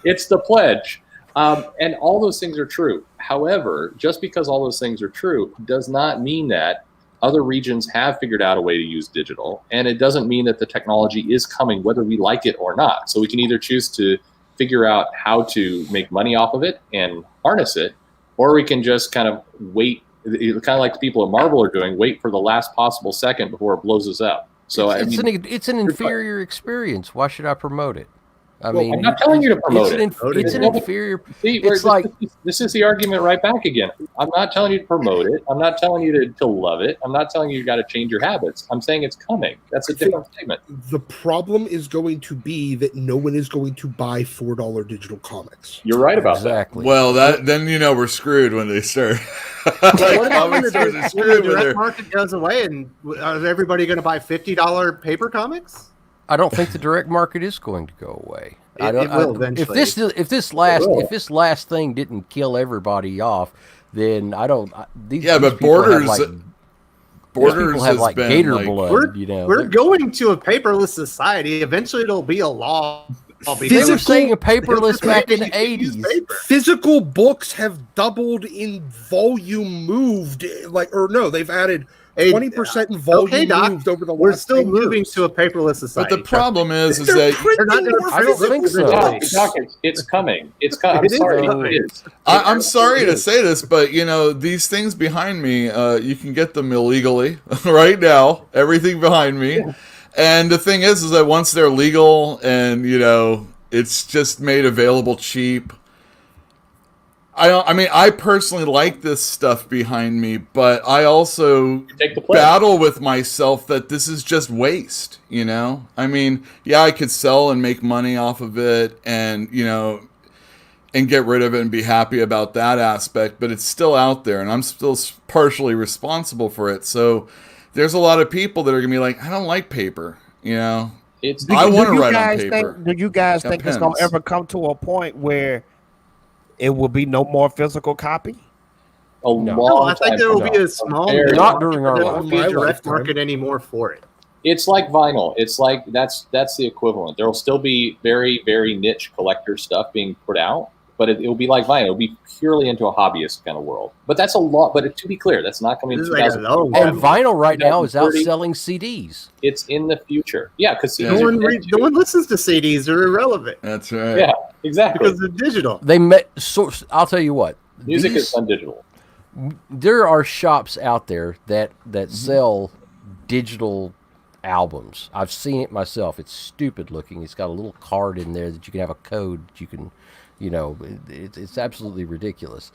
It's the pledge, and all those things are true. However, just because all those things are true does not mean that other regions have figured out a way to use digital, and it doesn't mean that the technology is coming whether we like it or not. So we can either choose to figure out how to make money off of it and harness it, or we can just kind of wait, kind of like the people at Marvel are doing, wait for the last possible second before it blows us up. So it's an inferior experience. Why should I promote it? I mean, I'm not telling you to promote it. It's an inferior. See, it's like this is the argument right back again. I'm not telling you to promote it. I'm not telling you to love it. I'm not telling you got to change your habits. I'm saying it's coming. That's a different statement. The problem is going to be that no one is going to buy $4 digital comics. You're right about exactly. Well, then we're screwed when they start. Comic stores are When screwed the when direct they're. market goes away, and is everybody going to buy $50 paper comics? I don't think the direct market is going to go away. It will eventually. If this last thing didn't kill everybody off, then I don't. These but people have Borders have has like been gator like, blood. We're going to a paperless society. Eventually, it'll be a law. They were saying a paperless back in the 80s. Physical books have doubled in volume moved. They've added 20% in volume moved over the last We're still 10 moving years. to a paperless society. But the problem is They're that printing more I don't think physical so. books. It's coming. It's coming. I'm sorry. It is. I'm sorry to say this, but these things behind me, you can get them illegally right now. Everything behind me, and the thing is that once they're legal and it's just made available cheap. I personally like this stuff behind me, but I also battle with myself that this is just waste, I could sell and make money off of it and get rid of it and be happy about that aspect, but it's still out there and I'm still partially responsible for it. So there's a lot of people that are going to be like, I don't like paper, I want to write on paper. Do you guys think it's going to ever come to a point where it will be no more physical copy? No, I think there will be a small. Not during our there won't be a direct market anymore for it. It's like vinyl. It's like that's the equivalent. There will still be very, very niche collector stuff being put out, but it will be like vinyl. It'll be purely into a hobbyist kind of world. But that's a lot. But to be clear, that's not coming in 2000. And vinyl right now is outselling CDs. It's in the future. Yeah, because no one listens to CDs. They're irrelevant. That's right. Yeah, exactly. Because they're digital. I'll tell you what. Music is done digital. There are shops out there that sell digital albums. I've seen it myself. It's stupid looking. It's got a little card in there that you can have a code that you can, it's absolutely ridiculous.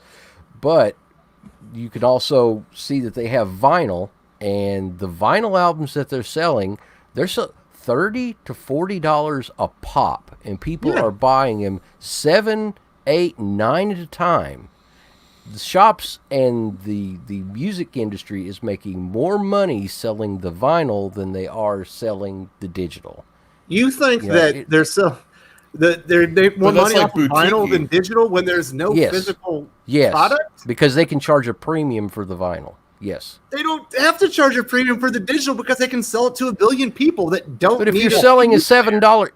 But you can also see that they have vinyl, and the vinyl albums that they're selling, they're $30 to $40 a pop, and people are buying them 7, 8, 9 at a time. The shops and the music industry is making more money selling the vinyl than they are selling the digital. You think that they're so they make more money off of vinyl than digital when there's no physical product? Because they can charge a premium for the vinyl. Yes. They don't have to charge a premium for the digital because they can sell it to 1 billion people that don't. But if you're selling a $7, album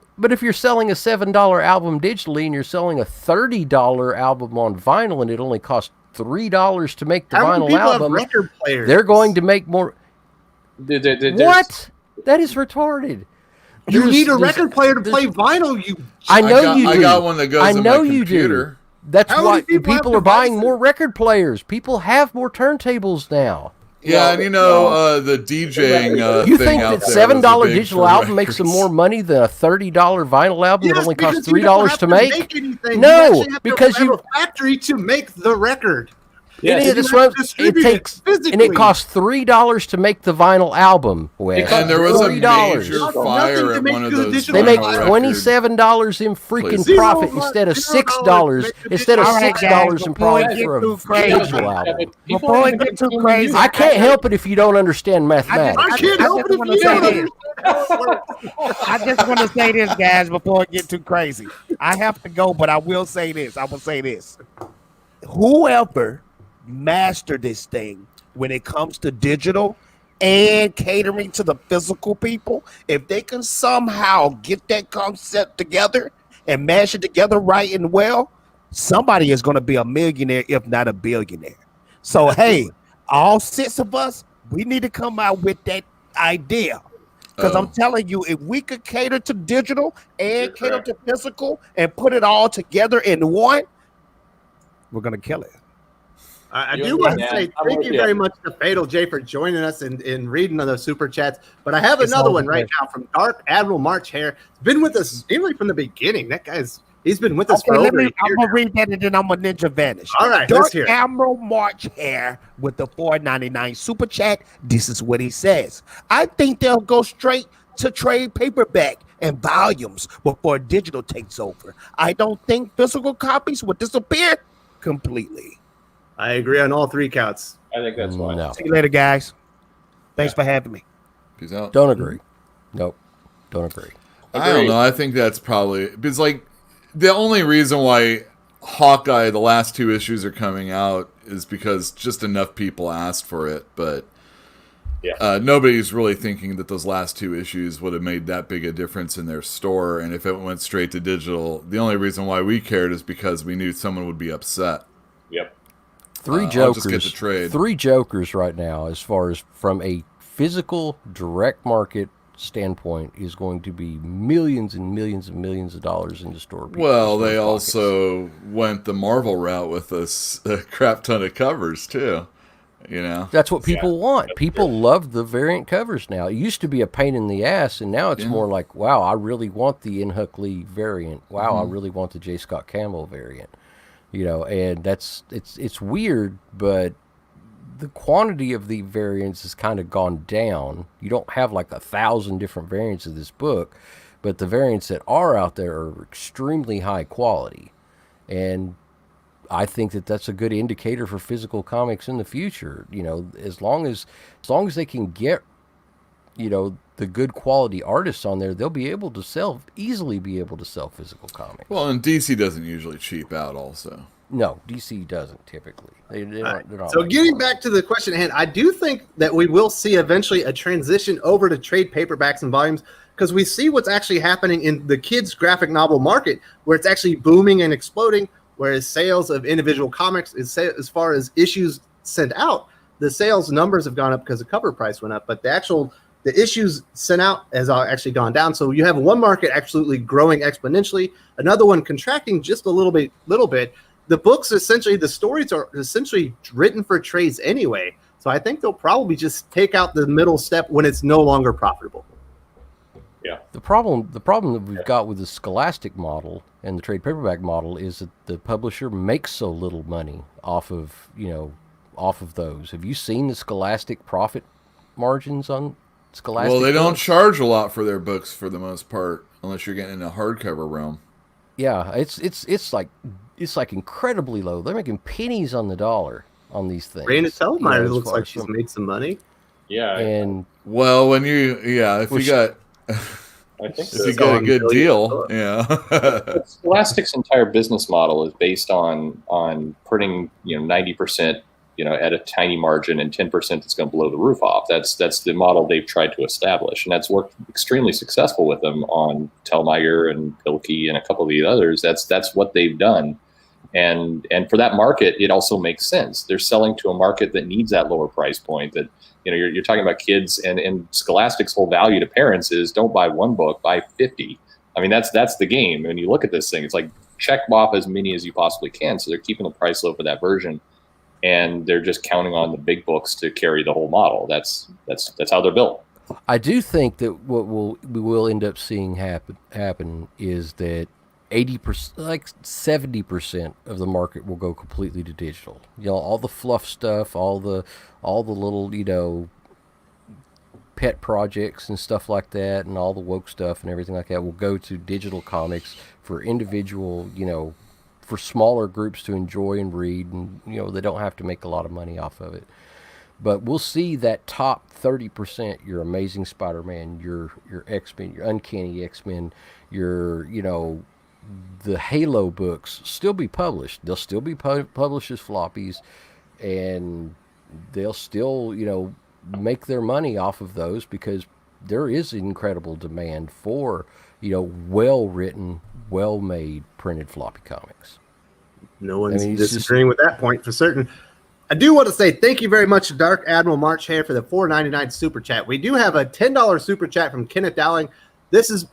digitally and you're selling a $30 album on vinyl and it only costs $3 to make the vinyl album, record players? They're going to make more. What? That is retarded. You need a there's- record player to play vinyl. I know you do. I got one that goes I in know my you computer. do. That's How why many people people have are buying devices? more record players. People have more turntables now. Yeah, and the DJing You thing think out that there $7 was a big digital for album makes them records. more money than a $30 vinyl album that only costs because you don't $3 have to make? anything. No, you actually have because to have you- a factory to make the record. Yeah, It so is. you It's have what to it distribute takes, it and physically. it costs $3 to make the vinyl album. Wes. And there was a $3. major Nothing fire to at make one of the those. digital They make vinyl $27 in freaking places. profit $0 instead of $0 $6 make the instead of All right, $6 guys, in before we profit get for a too crazy. digital album. Before we get too crazy, I can't help it if you don't understand mathematics. I can't I help just it if wanna you say don't this. understand how it works. I just want to say this, guys, before it get too crazy. I have to go, but I will say this. I will say this. Whoever mastered this thing when it comes to digital and catering to the physical people, if they can somehow get that concept together and mash it together right and well, somebody is going to be a millionaire, if not a billionaire. So, hey, all 6 of us, we need to come out with that idea. Because I'm telling you, if we could cater to digital and cater to physical and put it all together in one, we're going to kill it. I You do and want me, to man. say I'm thank with you you. very much to Fatal J for joining us and reading on those super chats. But I have It's another all one right good. now from Dark Admiral March Hair. He's been with us nearly from the beginning. He's been with us Okay, for let over a me. year. I'm gonna read that and then I'm gonna ninja vanish. All right, Dark let's hear it. Admiral March Hair with the $4.99 super chat. This is what he says. I think they'll go straight to trade paperback and volumes before digital takes over. I don't think physical copies will disappear completely. I agree on all 3 counts. I think that's fine. No, See you later, guys. Thanks for having me. Peace out. don't agree. Nope, don't agree. I don't know. I think that's probably because like the only reason why Hawkeye, the last 2 issues are coming out is because just enough people asked for it, but nobody's really thinking that those last 2 issues would have made that big a difference in their store. And if it went straight to digital, the only reason why we cared is because we knew someone would be upset. Yep. Three I'll just get jokers. the trade. 3 jokers right now, as far as from a physical direct market standpoint, is going to be millions and millions and millions of dollars in the store. Well, they pockets. also went the Marvel route with a crap ton of covers too. You know, That's what people want. People love the variant covers now. It used to be a pain in the ass, and now it's more like, wow, I really want the N. Huck Lee variant. Wow, I really want the J. Scott Campbell variant. You know, and it's weird, but the quantity of the variants has kind of gone down. You don't have like 1,000 different variants of this book, but the variants that are out there are extremely high quality, and I think that that's a good indicator for physical comics in the future. You know, as long as they can get, you know, the good quality artists on there, they'll be able to easily be able to sell physical comics. well, and DC doesn't usually cheap out. Also, No, DC doesn't typically. They're not So like getting Marvel. back to the question at hand, I do think that we will see eventually a transition over to trade paperbacks and volumes because we see what's actually happening in the kids' graphic novel market where it's actually booming and exploding, whereas sales of individual comics, as far as issues sent out, the sales numbers have gone up because the cover price went up, but the issues sent out has actually gone down. So you have one market absolutely growing exponentially, another one contracting just a little bit. The books, essentially, the stories are essentially written for trades anyway. So I think they'll probably just take out the middle step when it's no longer profitable. The problem that we've got with the Scholastic model and the trade paperback model is that the publisher makes so little money off of those. Have you seen the Scholastic profit margins on Scholastic? well, they don't books? charge a lot for their books for the most part, unless you're getting in a hardcover realm. Yeah, it's like incredibly low. They're making pennies on the dollar on these things. Raina Telgemeier as looks far like as she's from- made some money. Yeah. and Well, when if Which- you got I think if you so. get a good Billion deal, dollars. yeah. Scholastic's entire business model is based on putting 90% at a tiny margin and 10% that's going to blow the roof off. That's the model they've tried to establish, and that's worked extremely successful with them on Telgemeier and Pilkey and a couple of the others. That's what they've done. And for that market, it also makes sense. They're selling to a market that needs that lower price point. That, you know, you're talking about kids, and Scholastic's whole value to parents is don't buy one book, buy 50. I mean, that's the game. When you look at this thing, it's like check off as many as you possibly can. So they're keeping the price low for that version, and they're just counting on the big books to carry the whole model. That's how they're built. I do think that what we will end up seeing happen is that 80%, like 70% of the market will go completely to digital. You know, all the fluff stuff, all the little, you know, pet projects and stuff like that, and all the woke stuff and everything like that will go to digital comics for individual, you know, for smaller groups to enjoy and read, and, you know, they don't have to make a lot of money off of it. But we'll see that top 30%, your Amazing Spider-Man, your X-Men, your Uncanny X-Men, your, you know, the Halo books still be published. They'll still be published as floppies, and they'll still, you know, make their money off of those because there is incredible demand for, you know, well-written, well-made printed floppy comics. No one's disagreeing with that point for certain. I do want to say thank you very much to Dark Admiral March Hare for the $4.99 super chat. We do have a $10 super chat from Kenneth Dowling. This has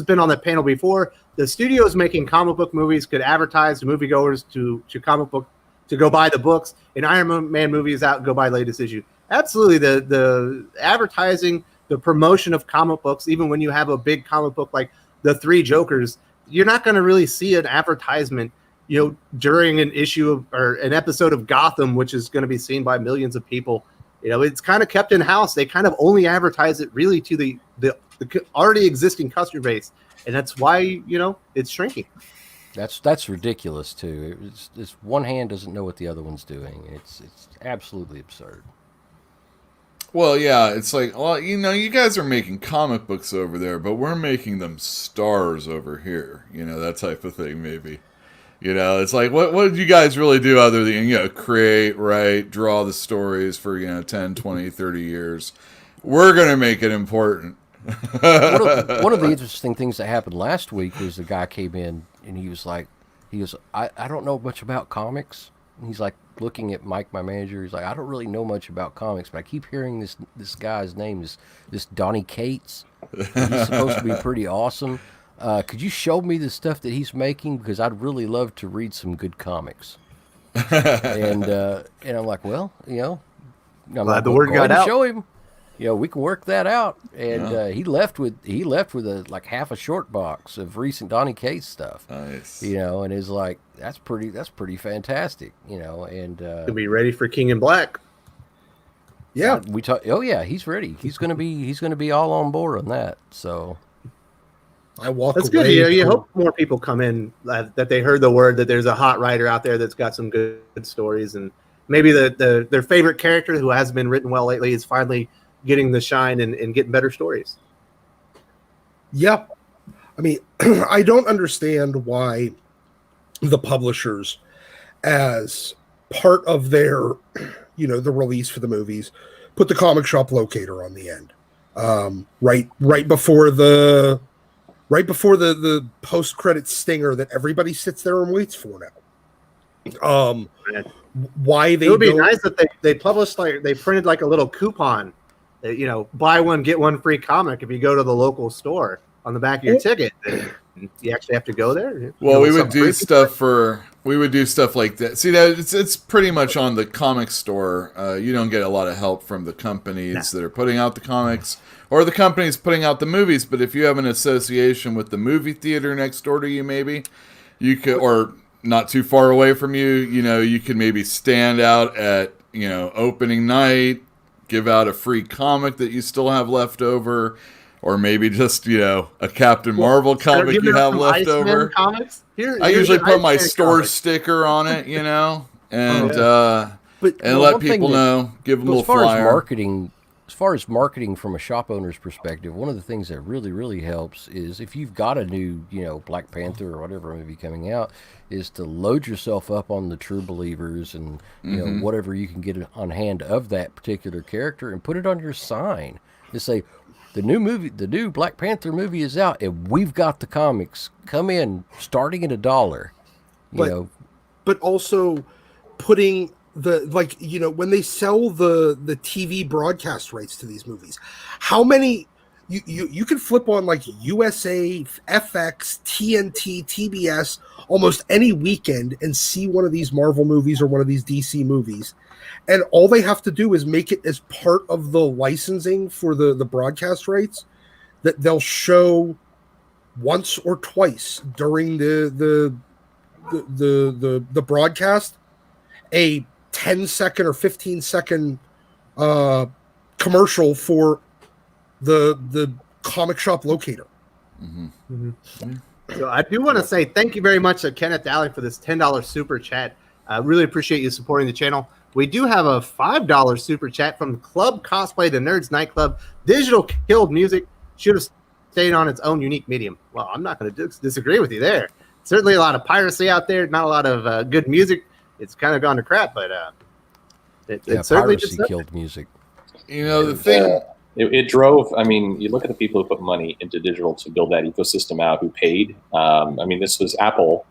been on the panel before. The studios making comic book movies could advertise to moviegoers to comic book to go buy the books. An Iron Man movie is out, and go buy latest issue. Absolutely, the advertising, the promotion of comic books, even when you have a big comic book like The Three Jokers, you're not going to really see an advertisement, you know, during an issue of, or an episode of Gotham, which is going to be seen by millions of people. You know, it's kind of kept in house. They kind of only advertise it really to the already existing customer base, and that's why, you know, it's shrinking. That's ridiculous too. It's one hand doesn't know what the other one's doing. It's absolutely absurd. Well, yeah, it's like, well, you know, you guys are making comic books over there, but we're making them stars over here. You know, that type of thing, maybe. You know, it's like, what did you guys really do other than, you know, create, write, draw the stories for, you know, 10, 20, 30 years? We're going to make it important. One of the interesting things that happened last week was the guy came in and he was, I don't know much about comics. And he's like looking at Mike, my manager. He's like, I don't really know much about comics, but I keep hearing this guy's name is this Donnie Cates. He's supposed to be pretty awesome. Could you show me the stuff that he's making? Because I'd really love to read some good comics. and I'm like, well, you know, Glad the word got out. Show him. You know, we can work that out. And he left with like half a short box of recent Donnie Cates stuff. Nice. You know, and is like, that's pretty fantastic. You know, and to be ready for King in Black. Yeah, we talk. Oh yeah, he's ready. He's gonna be all on board on that. So. That's good. You hope more people come in that they heard the word that there's a hot writer out there that's got some good stories, and maybe their favorite character who has been written well lately is finally getting the shine and getting better stories. Yeah. I mean, I don't understand why the publishers, as part of their, you know, the release for the movies, put the comic shop locator on the end. Right before the post-credit stinger that everybody sits there and waits for now. Why they? It would be nice if they published, like, they printed like a little coupon, that, you know, buy one get one free comic if you go to the local store on the back of your ticket. You actually have to go there. Well, we would do stuff like that. See, that it's pretty much on the comic store. You don't get a lot of help from the companies that are putting out the comics, or the companies putting out the movies. But if you have an association with the movie theater next door to you, maybe you could, or not too far away from you, you know, you could maybe stand out at, you know, opening night, give out a free comic that you still have left over. Or maybe just, you know, a Captain Marvel comic you have left over. I usually put my store sticker on it, you know, and let people know, give them a little flyer. As far as marketing from a shop owner's perspective, one of the things that really, really helps is if you've got a new, you know, Black Panther or whatever movie coming out, is to load yourself up on the True Believers and, you know, whatever you can get on hand of that particular character and put it on your sign. Just say, the new Black Panther movie is out, and we've got the comics. Come in, starting at $1. You know, but also putting when they sell the TV broadcast rights to these movies, how many you can flip on like USA, FX, TNT, TBS almost any weekend and see one of these Marvel movies or one of these DC movies, and all they have to do is make it as part of the licensing for the broadcast rights that they'll show once or twice during the broadcast, a 10-second or 15-second commercial for the comic shop locator. So I do want to say thank you very much to Kenneth Alley for this $10 super chat. I really appreciate you supporting the channel. We do have a $5 super chat from Club Cosplay, the Nerds Nightclub. Digital killed music. Should have stayed on its own unique medium. Well, I'm not going to disagree with you there. Certainly a lot of piracy out there. Not a lot of good music. It's kind of gone to crap, but it certainly piracy killed music. You know, the thing... It drove, I mean, you look at the people who put money into digital to build that ecosystem out, who paid. I mean, this was Apple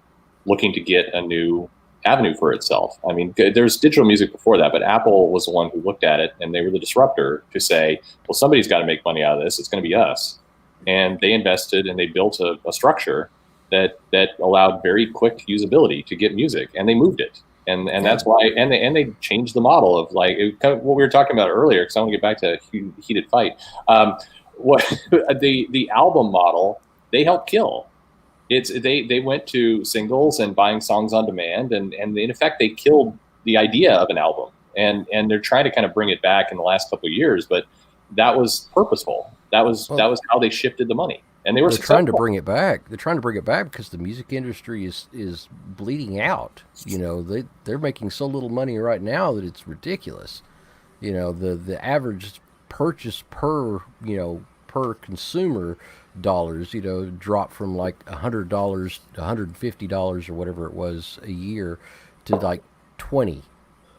looking to get a new avenue for itself. I mean, there's digital music before that, but Apple was the one who looked at it, and they were the disruptor to say, well, somebody's got to make money out of this. It's going to be us. And they invested and they built a structure that allowed very quick usability to get music, and they moved it. And that's why, and they changed the model of like kind of what we were talking about earlier. Because I want to get back to heated fight. What the album model they helped kill. They went to singles and buying songs on demand, and in effect they killed the idea of an album. And they're trying to kind of bring it back in the last couple of years, but that was purposeful. That was how they shifted the money. And they're trying to bring it back. They're trying to bring it back because the music industry is bleeding out. You know, they're making so little money right now that it's ridiculous. You know, the average purchase per consumer dollars, dropped from like $100, $150 or whatever it was a year to like 20,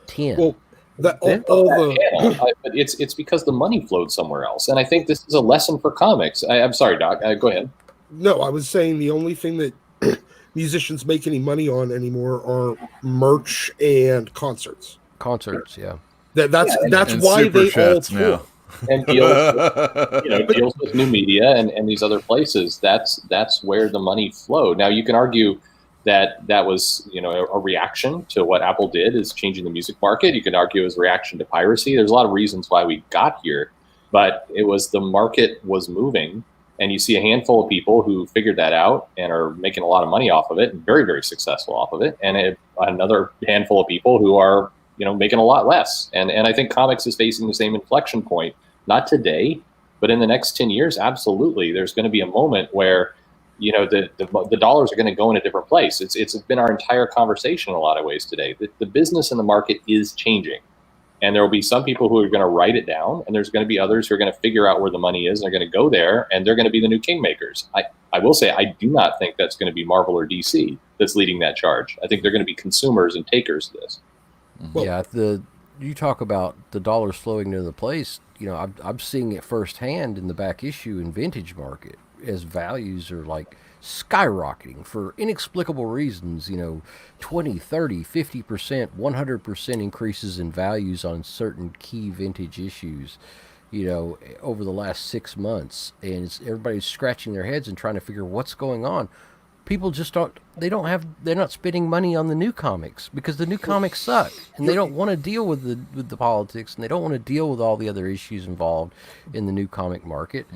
10. Well, but it's because the money flowed somewhere else, and I think this is a lesson for comics. I'm sorry, Doc. Go ahead. No, I was saying the only thing that musicians make any money on anymore are merch and concerts. Concerts, yeah. That's why they all tour. And deals with new media and these other places. That's where the money flowed. Now you can argue that was a reaction to what Apple did, is changing the music market. You can argue it was a reaction to piracy. There's a lot of reasons why we got here, but it was the market was moving, and you see a handful of people who figured that out and are making a lot of money off of it, and very, very successful off of it, and another handful of people who are making a lot less. And I think comics is facing the same inflection point, not today, but in the next 10 years, absolutely. There's going to be a moment where the dollars are going to go in a different place. It's been our entire conversation in a lot of ways today. The business and the market is changing, and there will be some people who are going to write it down, and there's going to be others who are going to figure out where the money is, and they're going to go there, and they're going to be the new kingmakers. I will say I do not think that's going to be Marvel or DC that's leading that charge. I think they're going to be consumers and takers of this. Well, yeah, you talk about the dollars flowing into the place. I'm seeing it firsthand in the back issue and vintage market, as values are like skyrocketing for inexplicable reasons, 20, 30, 50%, 100% increases in values on certain key vintage issues, over the last 6 months. And everybody's scratching their heads and trying to figure what's going on. People just they're not spending money on the new comics because the new comics suck, and they don't want to deal with the politics, and they don't want to deal with all the other issues involved in the new comic market.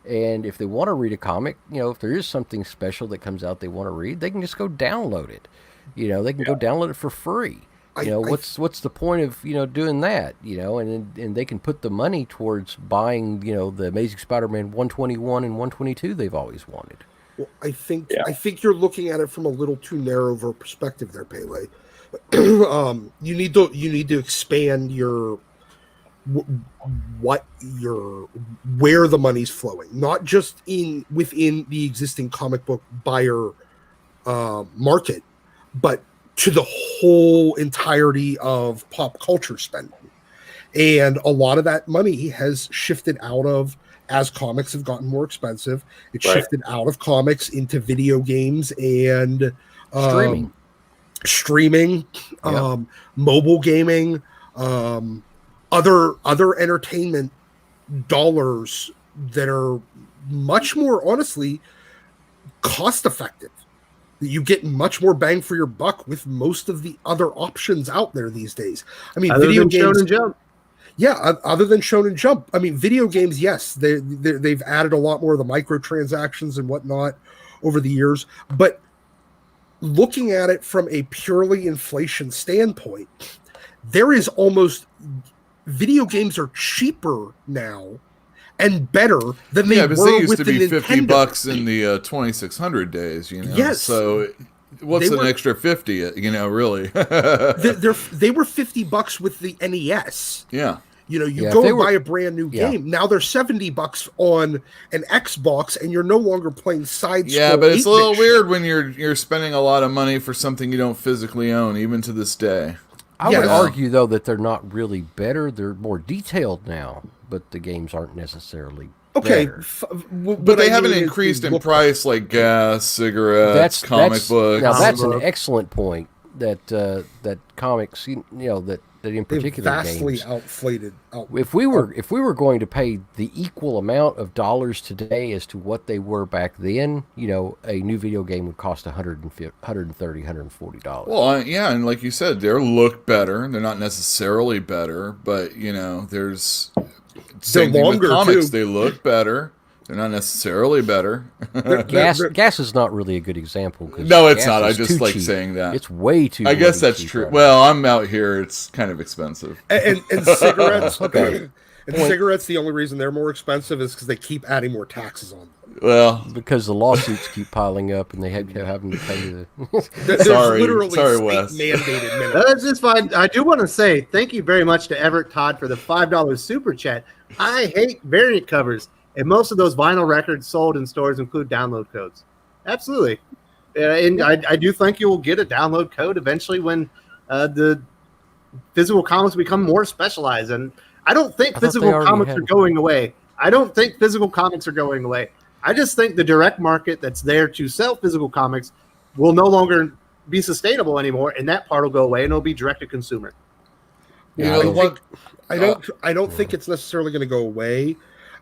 And if they want to read a comic, if there is something special that comes out they want to read, they can just go download it. They can go download it for free. What's the point of doing that? And they can put the money towards buying the Amazing Spider-Man 121 and 122 they've always wanted. Well, I think you're looking at it from a little too narrow of a perspective there, Pele. You need to expand where the money's flowing, not just within the existing comic book buyer market, but to the whole entirety of pop culture spending. And a lot of that money has shifted out of, as comics have gotten more expensive, it shifted out of comics into video games and streaming. streaming, mobile gaming, other entertainment dollars that are much more honestly cost effective. You get much more bang for your buck with most of the other options out there these days. I mean, Other video than games. Shonen Jump. Yeah, other than Shonen Jump, I mean, video games. Yes, they've added a lot more of the microtransactions and whatnot over the years. But looking at it from a purely inflation standpoint, there is almost video games are cheaper now and better than they because were they used with to the be Nintendo. $50 in the 2600 days. Yes. So what's They an were- extra 50? Really? They were $50 with the NES. Yeah. You Yeah, if go they and were- buy a brand new Yeah. game. Now they're $70 on an Xbox, and you're no longer playing side. Yeah, but it's a 8-bit little shit. weird when you're spending a lot of money for something you don't physically own, even to this day. I Yeah. would argue, though, that they're not really better. They're more detailed now, but the games aren't necessarily Okay, better. But they haven't increased in price like gas, cigarettes, comic books. Now that's an Comic book. excellent point. That comics, that in They've particular vastly games. outflated. If we were going to pay the equal amount of dollars today as to what they were back then, a new video game would cost $130, $140. Well, yeah, and like you said, they look better. They're not necessarily better, but there's same thing with longer, comics. too. They look better. They're not necessarily better. Gas is not really a good example. 'Cause No, it's gas not. I is just too like cheap. saying that. It's way too. I guess way that's cheap true. right Well, I'm out here. It's kind of expensive. And cigarettes. Okay. And cigarettes, the only reason they're more expensive is because they keep adding more taxes on them. Well, now. Because the lawsuits keep piling up, and they have having to pay the. There's Sorry, literally Wes. state-mandated minimums. That's just fine. I do want to say thank you very much to Everett Todd for the $5 super chat. I hate variant covers, and most of those vinyl records sold in stores include download codes. Absolutely. And I do think you will get a download code eventually when the physical comics become more specialized. And I don't think I thought physical they already comics had are going away. I don't think physical comics are going away. I just think the direct market that's there to sell physical comics will no longer be sustainable anymore, and that part will go away, and it'll be direct to consumer. I don't think it's necessarily going to go away.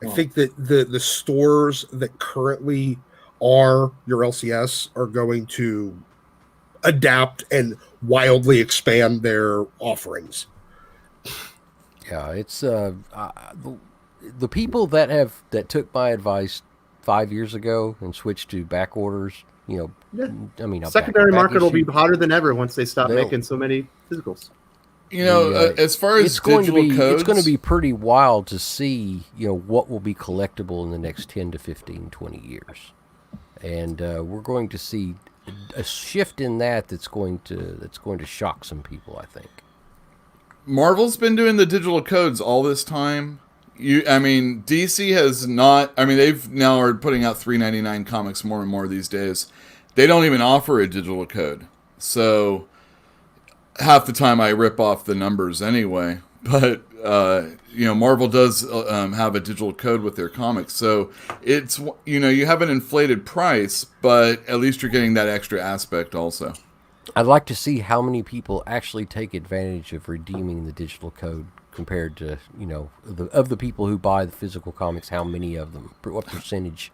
I think that the stores that currently are your LCS are going to adapt and wildly expand their offerings. Yeah, it's the people that took my advice 5 years ago and switched to back orders. Yeah. I mean, Secondary back market will be issue. hotter than ever once they stop They'll- making so many physicals. as far as it's going to digital be codes, it's going to be pretty wild to see what will be collectible in the next 10 to 15, 20 years, and we're going to see a shift in that's going to shock some people, I think. Marvel's been doing the digital codes all this time. DC has not. They've now are putting out $3.99 comics more and more these days. They don't even offer a digital code, so half the time I rip off the numbers anyway. But Marvel does have a digital code with their comics, so it's you have an inflated price, but at least you're getting that extra aspect also. I'd like to see how many people actually take advantage of redeeming the digital code compared to, of the people who buy the physical comics, how many of them, what percentage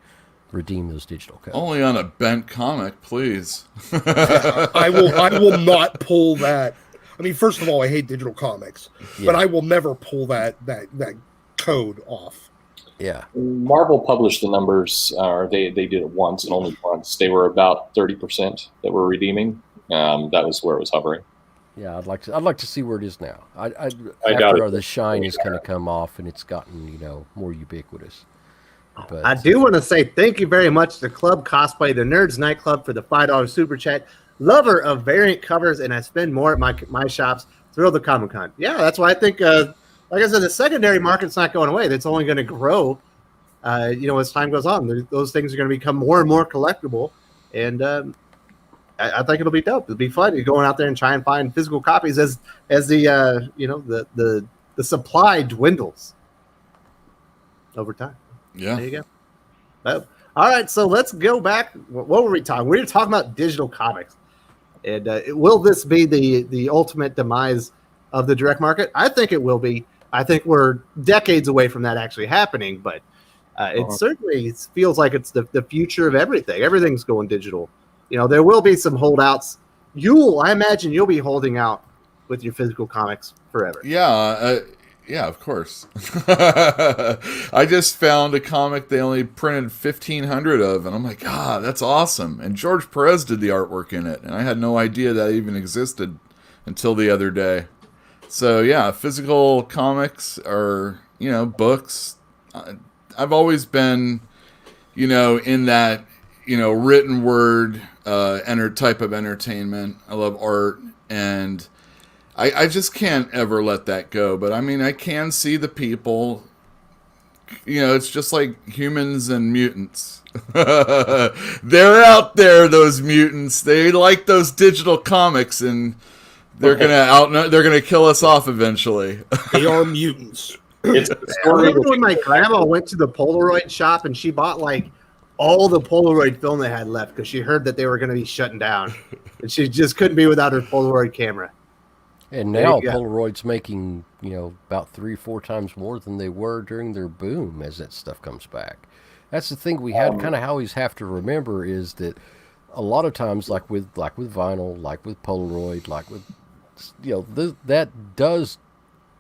redeem those digital codes? Only on a bent comic, please. I will not pull that. I mean, first of all, I hate digital comics, but I will never pull that code off. Yeah. Marvel published the numbers, or they did it once and only once. They were about 30% that were redeeming. That was where it was hovering. Yeah, I'd like to see where it is now. I doubt After it. the shine has kind of come off and it's gotten more ubiquitous. But I do want to say thank you very much to Club Cosplay, the Nerds Nightclub, for the $5 super chat. Lover of variant covers, and I spend more at my shops. Thrilled to Comic-Con. Yeah, that's why I think, like I said, the secondary market's not going away. That's only going to grow, as time goes on. Those things are going to become more and more collectible, and I think it'll be dope. It'll be fun. You're going out there and try and find physical copies as the the supply dwindles over time. Yeah. There you go. Oh. All right, so let's go back. What were we talking? We were talking about digital comics. And will this be the ultimate demise of the direct market? I think it will be. I think we're decades away from that actually happening, but it certainly feels like it's the future of everything. Everything's going digital. There will be some holdouts. I imagine you'll be holding out with your physical comics forever. Yeah, of course. I just found a comic they only printed 1,500 of, and I'm like, that's awesome. And George Perez did the artwork in it, and I had no idea that even existed until the other day. So yeah, physical comics or books. I've always been, in that written word type of entertainment. I love art, and I just can't ever let that go. But I mean, I can see the people. It's just like humans and mutants. They're out there, those mutants. They like those digital comics, and they're gonna kill us off eventually. They are mutants. I remember when my grandma went to the Polaroid shop and she bought like all the Polaroid film they had left because she heard that they were going to be shutting down, and she just couldn't be without her Polaroid camera. And now Polaroid's making about 3 or 4 times more than they were during their boom as that stuff comes back. That's the thing we always have to remember is that a lot of times, like with vinyl, like with Polaroid, like with that does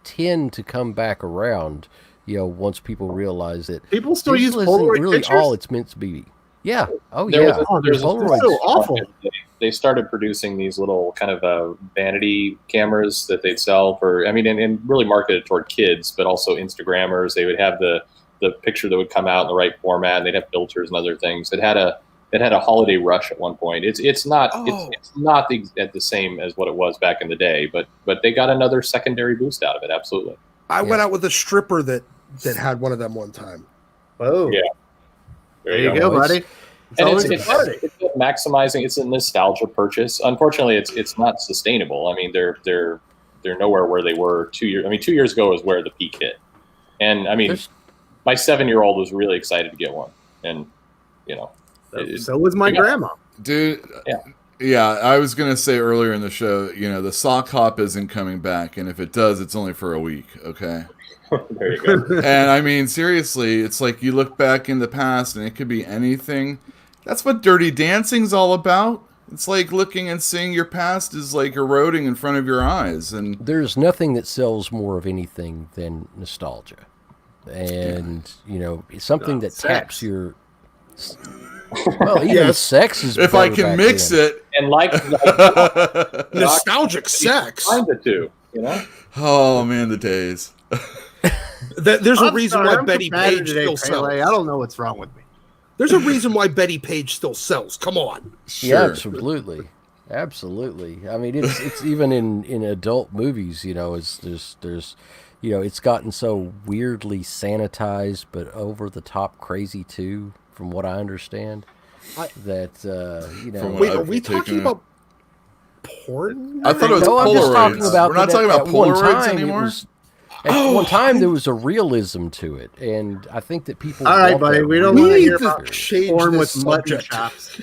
tend to come back around. Once people realize that people still use Polaroid really pictures? all it's meant to be. Yeah. Oh, There's Polaroid. So awful. They started producing these little kind of vanity cameras that they'd sell for, and really marketed toward kids, but also Instagrammers. They would have the picture that would come out in the right format, and they'd have filters and other things. It had a holiday rush at one point. It's not the same as what it was back in the day, but they got another secondary boost out of it. Absolutely. I went out with a stripper that had one of them one time. Oh, yeah. There you go, buddy. It's maximizing. It's a nostalgia purchase. Unfortunately, it's not sustainable. I mean, they're nowhere where they were 2 years. 2 years ago is where the peak hit, and my 7-year-old was really excited to get one, and so was my grandma, dude. Yeah, I was gonna say earlier in the show, the sock hop isn't coming back, and if it does, it's only for a week. Okay. There you go. And seriously, it's like you look back in the past, and it could be anything. That's what Dirty Dancing's all about. It's like looking and seeing your past is like eroding in front of your eyes, and there's nothing that sells more of anything than nostalgia, and something that taps your. Well, even sex is. If I can mix then. it, and like nostalgic sex, find the two. Oh man, the days. There's a reason why Betty Page still sells. I don't know what's wrong with me. There's a reason why Betty Page still sells. Come on. Sure. Yeah, absolutely. I mean, it's even in adult movies. There's it's gotten so weirdly sanitized, but over the top crazy too. From what I understand, Wait, are we talking about porn? I thought it was Polaroids. I'm just talking about We're not talking about Polaroids anymore. At one time, there was a realism to it, and I think that people. All right, buddy, we don't want to hear about porn with mutton subject. chops.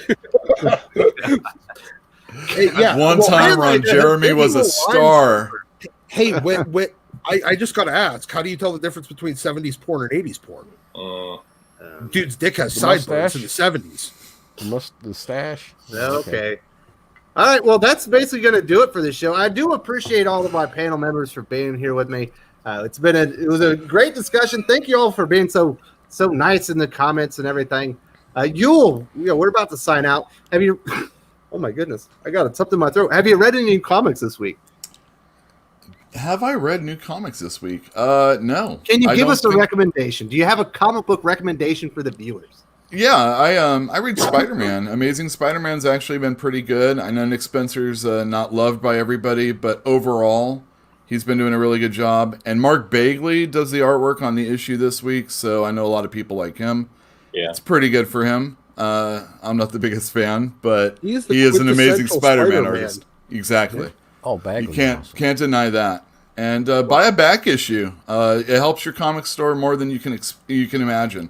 One time, Ron Jeremy was a star. Hey, I just got to ask, how do you tell the difference between 70s porn and 80s porn? Dude's dick has sideburns in the 70s. The stash. Okay. All right. Well, that's basically going to do it for this show. I do appreciate all of my panel members for being here with me. It was a great discussion. Thank you all for being so nice in the comments and everything. Yule, we're about to sign out. Have you? Oh my goodness, I got something in my throat. Have you read any new comics this week? Have I read new comics this week? No. Can you give us a recommendation? Do you have a comic book recommendation for the viewers? Yeah, I read Spider-Man. Amazing Spider-Man's actually been pretty good. I know Nick Spencer's not loved by everybody, but overall, he's been doing a really good job. And Mark Bagley does the artwork on the issue this week, so I know a lot of people like him. Yeah, it's pretty good for him. I'm not the biggest fan, but he is an amazing quintessential Spider-Man artist. Exactly. Yeah. Oh, Bagley. You can't deny that. And buy a back issue. It helps your comic store more than you can imagine.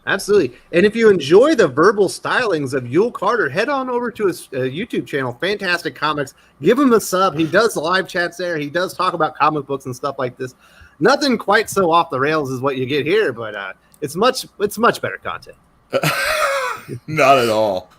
Absolutely. And if you enjoy the verbal stylings of Yule Carter, head on over to his YouTube channel, Fantastic Comics. Give him a sub. He does live chats there. He does talk about comic books and stuff like this. Nothing quite so off the rails as what you get here, but it's much better content. Not at all.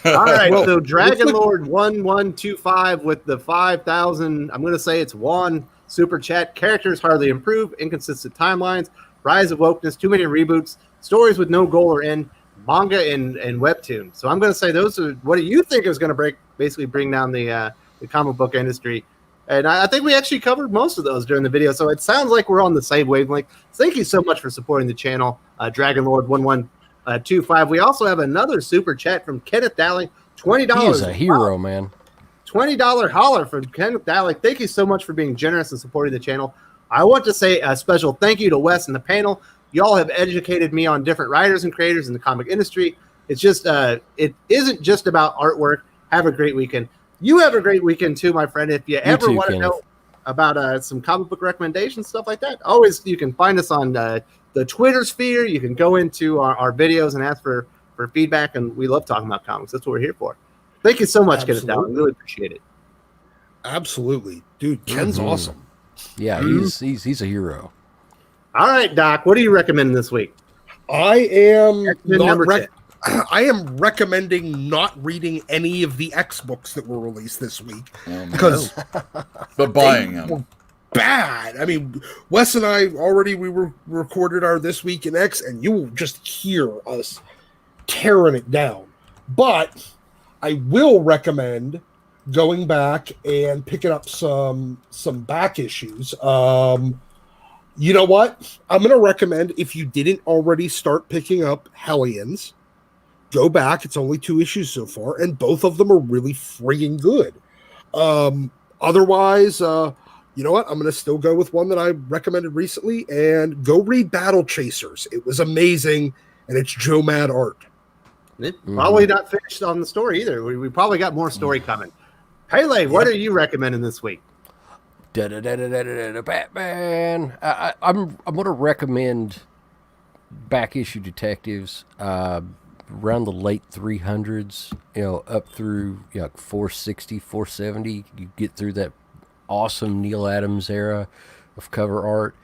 All right, so Dragon Lord 1125 with the 5,000. I'm going to say it's one super chat. Characters hardly improve, inconsistent timelines, rise of wokeness, too many reboots, stories with no goal or end, manga and webtoon. So I'm going to say those are. What do you think is going to basically bring down the comic book industry? And I think we actually covered most of those during the video. So it sounds like we're on the same wavelength. Thank you so much for supporting the channel, Dragon Lord 1125. We also have another super chat from Kenneth Dowling, $20. He is a hero, man. $20 holler from Kenneth Dowling. Thank you so much for being generous and supporting the channel. I want to say a special thank you to Wes and the panel. Y'all have educated me on different writers and creators in the comic industry. It's just, it isn't just about artwork. Have a great weekend. You have a great weekend too, my friend. If you ever want to know about some comic book recommendations, stuff like that, always you can find us on the Twitter sphere. You can go into our videos and ask for feedback, and we love talking about comics. That's what we're here for. Thank you so much, Kenneth Dowling. Really appreciate it. Absolutely, dude. Ken's awesome. Yeah, he's a hero. All right, Doc. What are you recommending this week? I am X-Men I am recommending not reading any of the X books that were released this week because but buying them bad. I mean, Wes and I already recorded our This Week in X, and you will just hear us tearing it down. But I will recommend going back and picking up some back issues. You know what? I'm going to recommend, if you didn't already start picking up Hellions, go back. It's only 2 issues so far, and both of them are really friggin' good. Otherwise, you know what? I'm going to still go with one that I recommended recently, and go read Battle Chasers. It was amazing, and it's Joe Mad art. Probably not finished on the story either. We probably got more story coming. Pele, what are you recommending this week? Batman. I'm going to recommend back issue detectives around the late 300s, up through 460, 470. You get through that awesome Neil Adams era of cover art,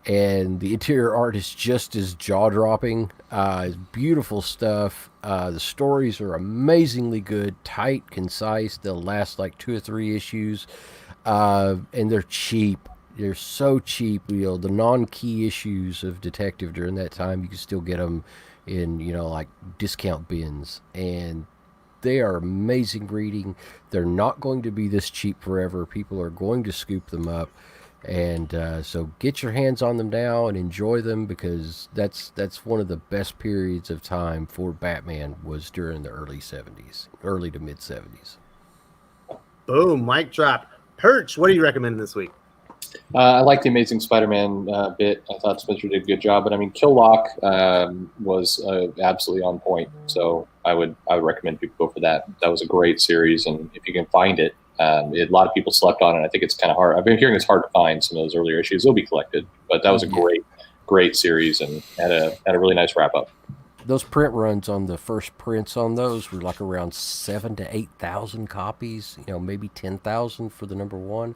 and the interior art is just as jaw-dropping. It's beautiful stuff. The stories are amazingly good, tight, concise. They'll last like 2 or 3 issues. And they're cheap. They're so cheap. The non-key issues of Detective during that time, you can still get them in, like discount bins. And they are amazing reading. They're not going to be this cheap forever. People are going to scoop them up. And so get your hands on them now and enjoy them, because that's one of the best periods of time for Batman was during the early to mid 70s. Boom, mic drop. Perch, what are you recommending this week? I like the Amazing Spider-Man bit. I thought Spencer did a good job, but I mean, Killlock was absolutely on point. So I would recommend people go for that. That was a great series, and if you can find it, a lot of people slept on it. I think it's kind of hard. I've been hearing it's hard to find some of those earlier issues. They'll be collected, but that was a great series, and had a really nice wrap up. Those print runs on the first prints on those were like around 7,000 to 8,000 copies. Maybe 10,000 for the number 1.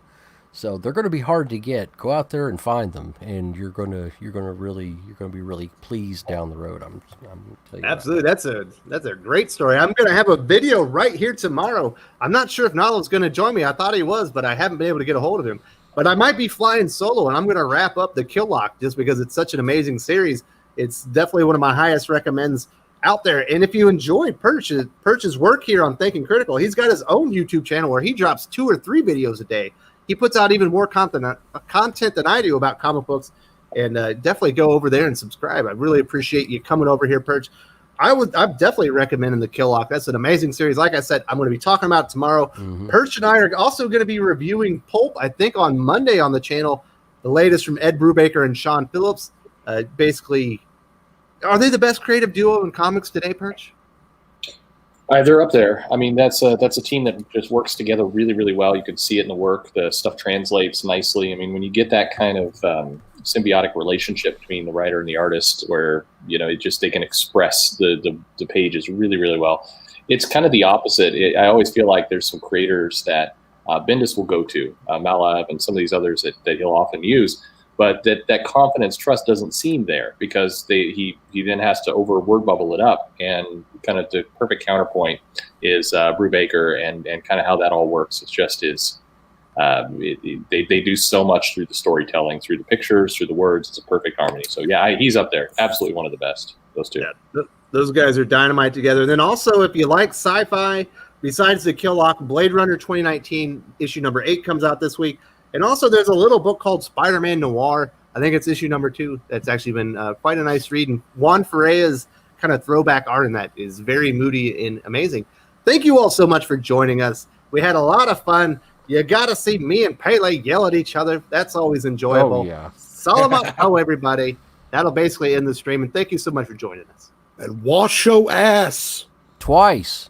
So they're going to be hard to get. Go out there and find them, and you're going to be really pleased down the road. I'm tell you. Absolutely, that's a great story. I'm going to have a video right here tomorrow. I'm not sure if Nalo's going to join me. I thought he was, but I haven't been able to get a hold of him. But I might be flying solo, and I'm going to wrap up the Killlock just because it's such an amazing series. It's definitely one of my highest recommends out there. And if you enjoy Perch's work here on Thinking Critical, he's got his own YouTube channel where he drops 2 or 3 videos a day. He puts out even more content than I do about comic books, and definitely go over there and subscribe. I really appreciate you coming over here, Perch. I'm definitely recommending the Killlock. That's an amazing series. Like I said, I'm going to be talking about it tomorrow. Perch and I are also going to be reviewing Pulp, I think, on Monday on the channel. The latest from Ed Brubaker and Sean Phillips. Basically, are they the best creative duo in comics today, Perch? They're up there. I mean, that's a team that just works together really, really well. You can see it in the work. The stuff translates nicely. I mean, when you get that kind of symbiotic relationship between the writer and the artist, where they can express the pages really, really well. It's kind of the opposite. I always feel like there's some creators that Bendis will go to, Malav and some of these others that he'll often use, but that confidence, trust doesn't seem there, because he then has to over word bubble it up. And kind of the perfect counterpoint is Brubaker and kind of how that all works. It's just they do so much through the storytelling, through the pictures, through the words. It's a perfect harmony. So yeah, he's up there. Absolutely one of the best. Those two. Yeah, those guys are dynamite together. And then also, if you like sci-fi, besides the Kill Lock, Blade Runner 2019 issue number 8 comes out this week. And also, there's a little book called Spider-Man Noir. I think it's issue number 2. That's actually been quite a nice read. And Juan Ferreira's kind of throwback art in that is very moody and amazing. Thank you all so much for joining us. We had a lot of fun. You got to see me and Pele yell at each other. That's always enjoyable. Oh, yeah. Salamat po, everybody. That'll basically end the stream. And thank you so much for joining us. And wash your ass. Twice.